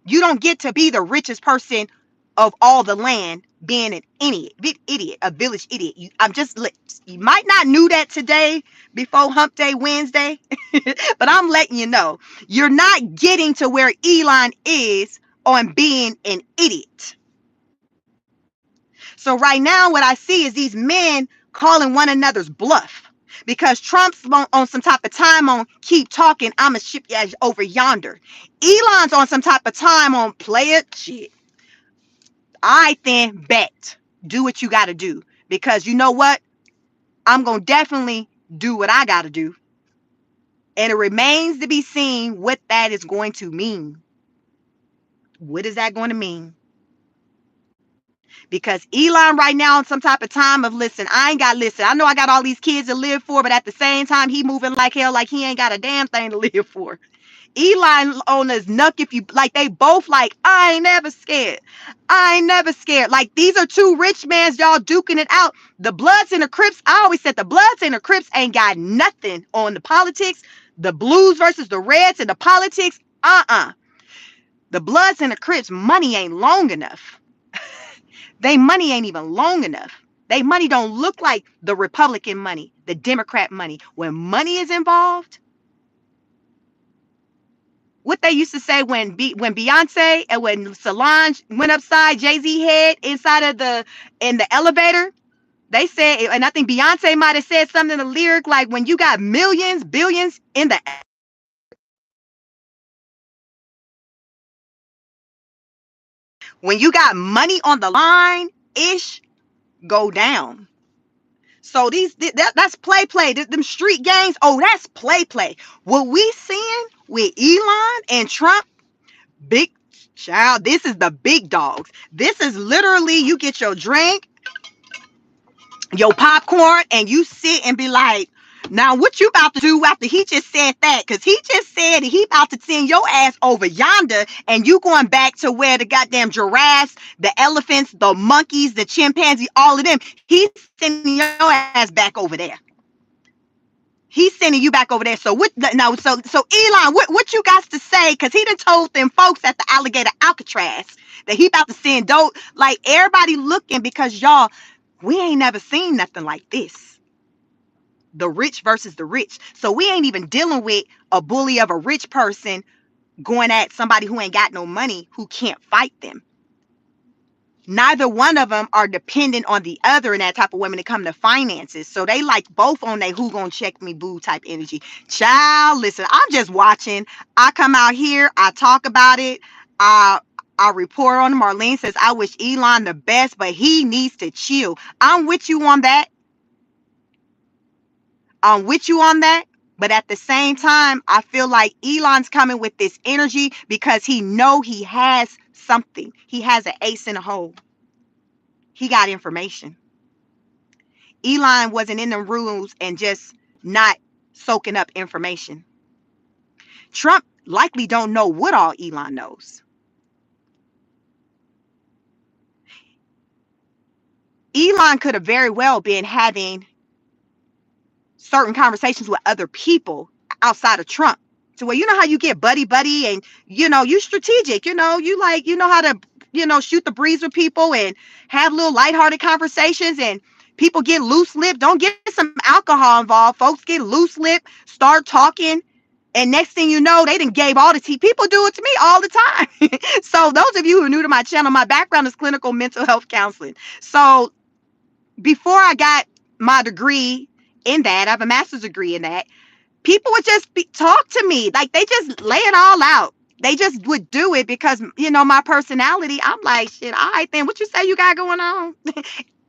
You don't get to be the richest person of all the land being an idiot, a village idiot. You might not knew that today before Hump Day Wednesday, but I'm letting you know, you're not getting to where Elon is on being an idiot. So right now, what I see is these men calling one another's bluff because Trump's on some type of time on keep talking. I'm a ship over yonder. Elon's on some type of time on play it shit. I then bet do what you got to do, because you know what? I'm going to definitely do what I got to do. And it remains to be seen what that is going to mean. What is that going to mean? Because Elon right now on some type of time of listen, I ain't got listen. I know I got all these kids to live for, but at the same time, he moving like hell, like he ain't got a damn thing to live for. Elon on his nuck if you like, they both like, I ain't never scared. I ain't never scared. Like, these are two rich mans, y'all duking it out. The Bloods and the Crips, I always said the Bloods and the Crips ain't got nothing on the politics. The Blues versus the Reds and the politics, the Bloods and the Crips, money ain't long enough. They money ain't even long enough. They money don't look like the Republican money, the Democrat money. When money is involved, what they used to say when Beyonce and when Solange went upside Jay-Z head in the elevator, they said, and I think Beyonce might have said something in the lyric like, when you got millions, billions in the, when you got money on the line, ish, go down. So that's play. Them street gangs, oh, that's play. What we seeing with Elon and Trump, big child, this is the big dogs. This is literally, you get your drink, your popcorn, and you sit and be like, now what you about to do after he just said that? Because he just said he about to send your ass over yonder, and you going back to where the goddamn giraffes, the elephants, the monkeys, the chimpanzee, all of them, he's sending your ass back over there. He's sending you back over there. So what? No. So Elon, what you got to say? Because he done told them folks at the alligator Alcatraz that he about to send those. Like everybody looking because y'all, we ain't never seen nothing like this. The rich versus the rich. So we ain't even dealing with a bully of a rich person going at somebody who ain't got no money who can't fight them. Neither one of them are dependent on the other in that type of women that come to finances. So they like both on they who gonna check me boo type energy. Child, listen, I'm just watching. I come out here, I talk about it. I report on it. Marlene says, I wish Elon the best, but he needs to chill. I'm with you on that. I'm with you on that. But at the same time, I feel like Elon's coming with this energy because he know he has something. He has an ace in a hole. He got information. Elon wasn't in the rooms and just not soaking up information. Trump likely don't know what all Elon knows. Elon could have very well been having certain conversations with other people outside of Trump. So where you know how you get buddy and you strategic, you like how to shoot the breeze with people and have little lighthearted conversations and people get loose lip. Don't get some alcohol involved. Folks get loose lip, start talking, and next thing you know, they done gave all the tea. People do it to me all the time. So those of you who are new to my channel, my background is clinical mental health counseling. So before I got my degree in that, I have a master's degree in that, people would just talk to me. Like they just lay it all out. They just would do it because, my personality, I'm like, shit, all right then, what you say you got going on?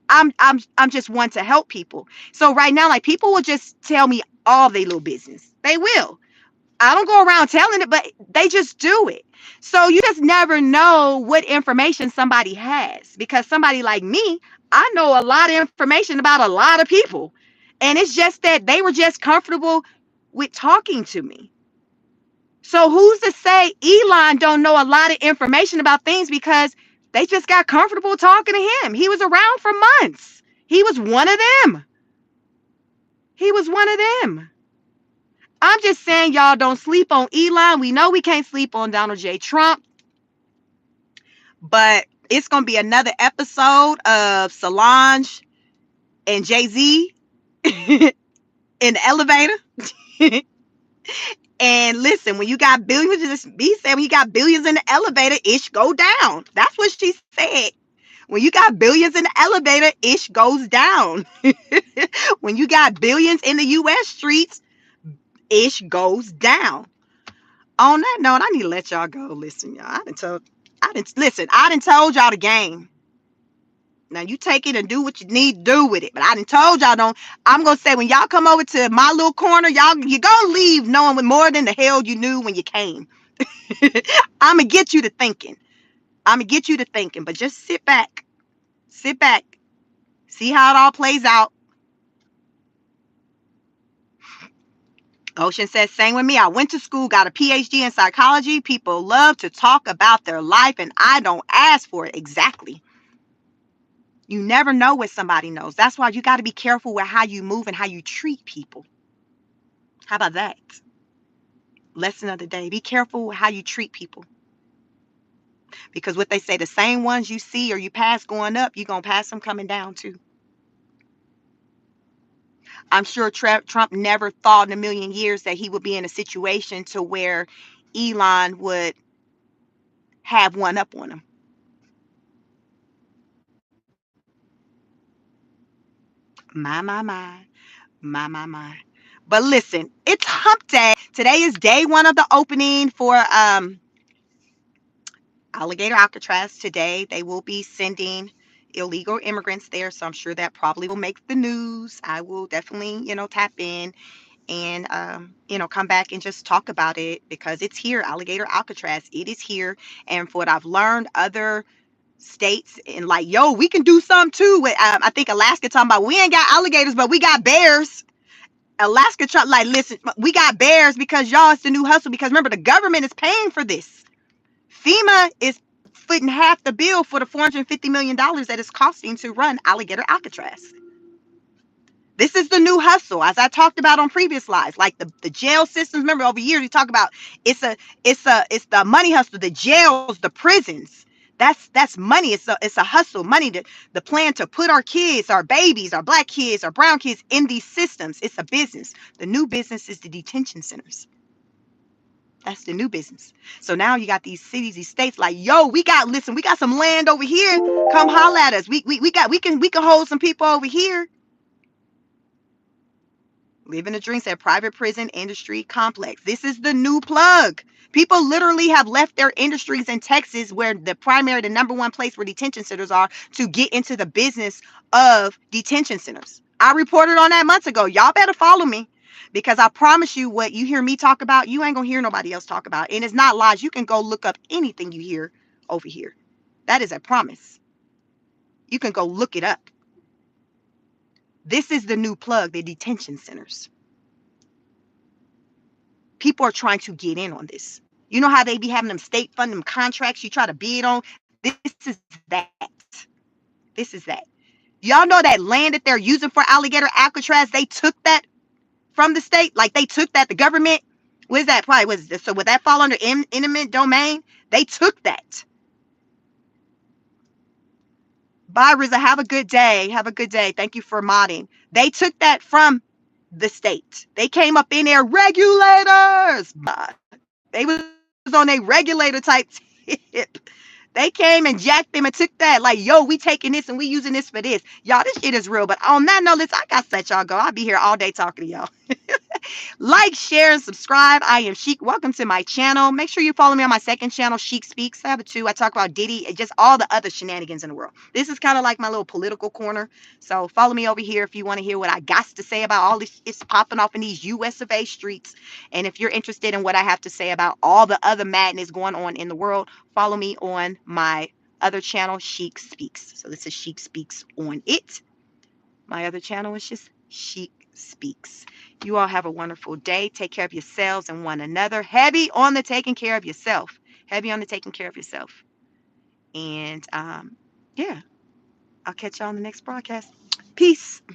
I'm just one to help people. So right now, like people will just tell me all their little business. They will. I don't go around telling it, but they just do it. So you just never know what information somebody has because somebody like me, I know a lot of information about a lot of people. And it's just that they were just comfortable with talking to me. So who's to say Elon don't know a lot of information about things because they just got comfortable talking to him. He was around for months. He was one of them. He was one of them. I'm just saying, y'all, don't sleep on Elon. We know we can't sleep on Donald J. Trump, but it's going to be another episode of Solange and Jay-Z in the elevator. And listen, when you got billions, just be saying when you got billions in the elevator, ish go down. That's what she said. When you got billions in the elevator, ish goes down. When you got billions in the U.S. streets, ish goes down. On that note, I need to let y'all go. Listen, y'all. I done told y'all the game. Now you take it and do what you need to do with it. But I done told y'all don't. I'm gonna say when y'all come over to my little corner, you gonna leave knowing more than the hell you knew when you came. I'm gonna get you to thinking. But just sit back, see how it all plays out. Ocean says, same with me. I went to school, got a PhD in psychology. People love to talk about their life, and I don't ask for it. Exactly. You never know what somebody knows. That's why you got to be careful with how you move and how you treat people. How about that? Lesson of the day. Be careful with how you treat people. Because what they say, the same ones you see or you pass going up, you're going to pass them coming down too. I'm sure Trump never thought in a million years that he would be in a situation to where Elon would have one up on him. My. But listen, it's hump day. Today is day one of the opening for alligator Alcatraz. Today they will be sending illegal immigrants there, so I'm sure that probably will make the news. I will definitely tap in and come back and just talk about it because it's here. Alligator Alcatraz, it is here. And for what I've learned, other states and like, yo, we can do some too with I think Alaska talking about we ain't got alligators but we got bears. Alaska try like, listen, we got bears because y'all, it's the new hustle because remember the government is paying for this. FEMA is footing half the bill for the $450 million that it's costing to run alligator Alcatraz. This is the new hustle, as I talked about on previous lives, like the jail systems. Remember, over years we talk about it's the money hustle, the jails, the prisons. That's money. It's a hustle, money. The plan to put our kids, our babies, our black kids, our brown kids in these systems. It's a business. The new business is the detention centers. That's the new business. So now you got these cities, these states like, yo, listen, we got some land over here. Come holler at us. We can hold some people over here. Living the dream said private prison industry complex. This is the new plug. People literally have left their industries in Texas, where the number one place where detention centers are, to get into the business of detention centers. I reported on that months ago. Y'all better follow me, because I promise you, what you hear me talk about, you ain't gonna hear nobody else talk about. And it's not lies. You can go look up anything you hear over here. That is a promise. You can go look it up. This is the new plug, the detention centers. People are trying to get in on this. You know how they be having them state fund them contracts you try to bid on? This is that. This is that. Y'all know that land that they're using for alligator Alcatraz, they took that from the state. Like, they took that, the government. What is that? Probably was this. So would that fall under eminent domain? They took that. Bye, Riza. Have a good day. Have a good day. Thank you for modding. They took that from the state. They came up in there, regulators. They was on a regulator type tip. They came and jacked them and took that. Like, yo, we taking this and we using this for this. Y'all, this shit is real. But on that note, listen, I got to let y'all go. I'll be here all day talking to y'all. Like, share, and subscribe. I am Chic. Welcome to my channel. Make sure you follow me on my second channel, Chic Speaks. I have two. I talk about Diddy and just all the other shenanigans in the world. This is kind of like my little political corner. So follow me over here if you want to hear what I got to say about all this. It's popping off in these US of A streets. And if you're interested in what I have to say about all the other madness going on in the world, follow me on my other channel, Chic Speaks. So this is Chic Speaks on it. My other channel is just Chic Speaks. You all have a wonderful day. Take care of yourselves and one another. Heavy on the taking care of yourself. Heavy on the taking care of yourself. And yeah, I'll catch y'all on the next broadcast. Peace.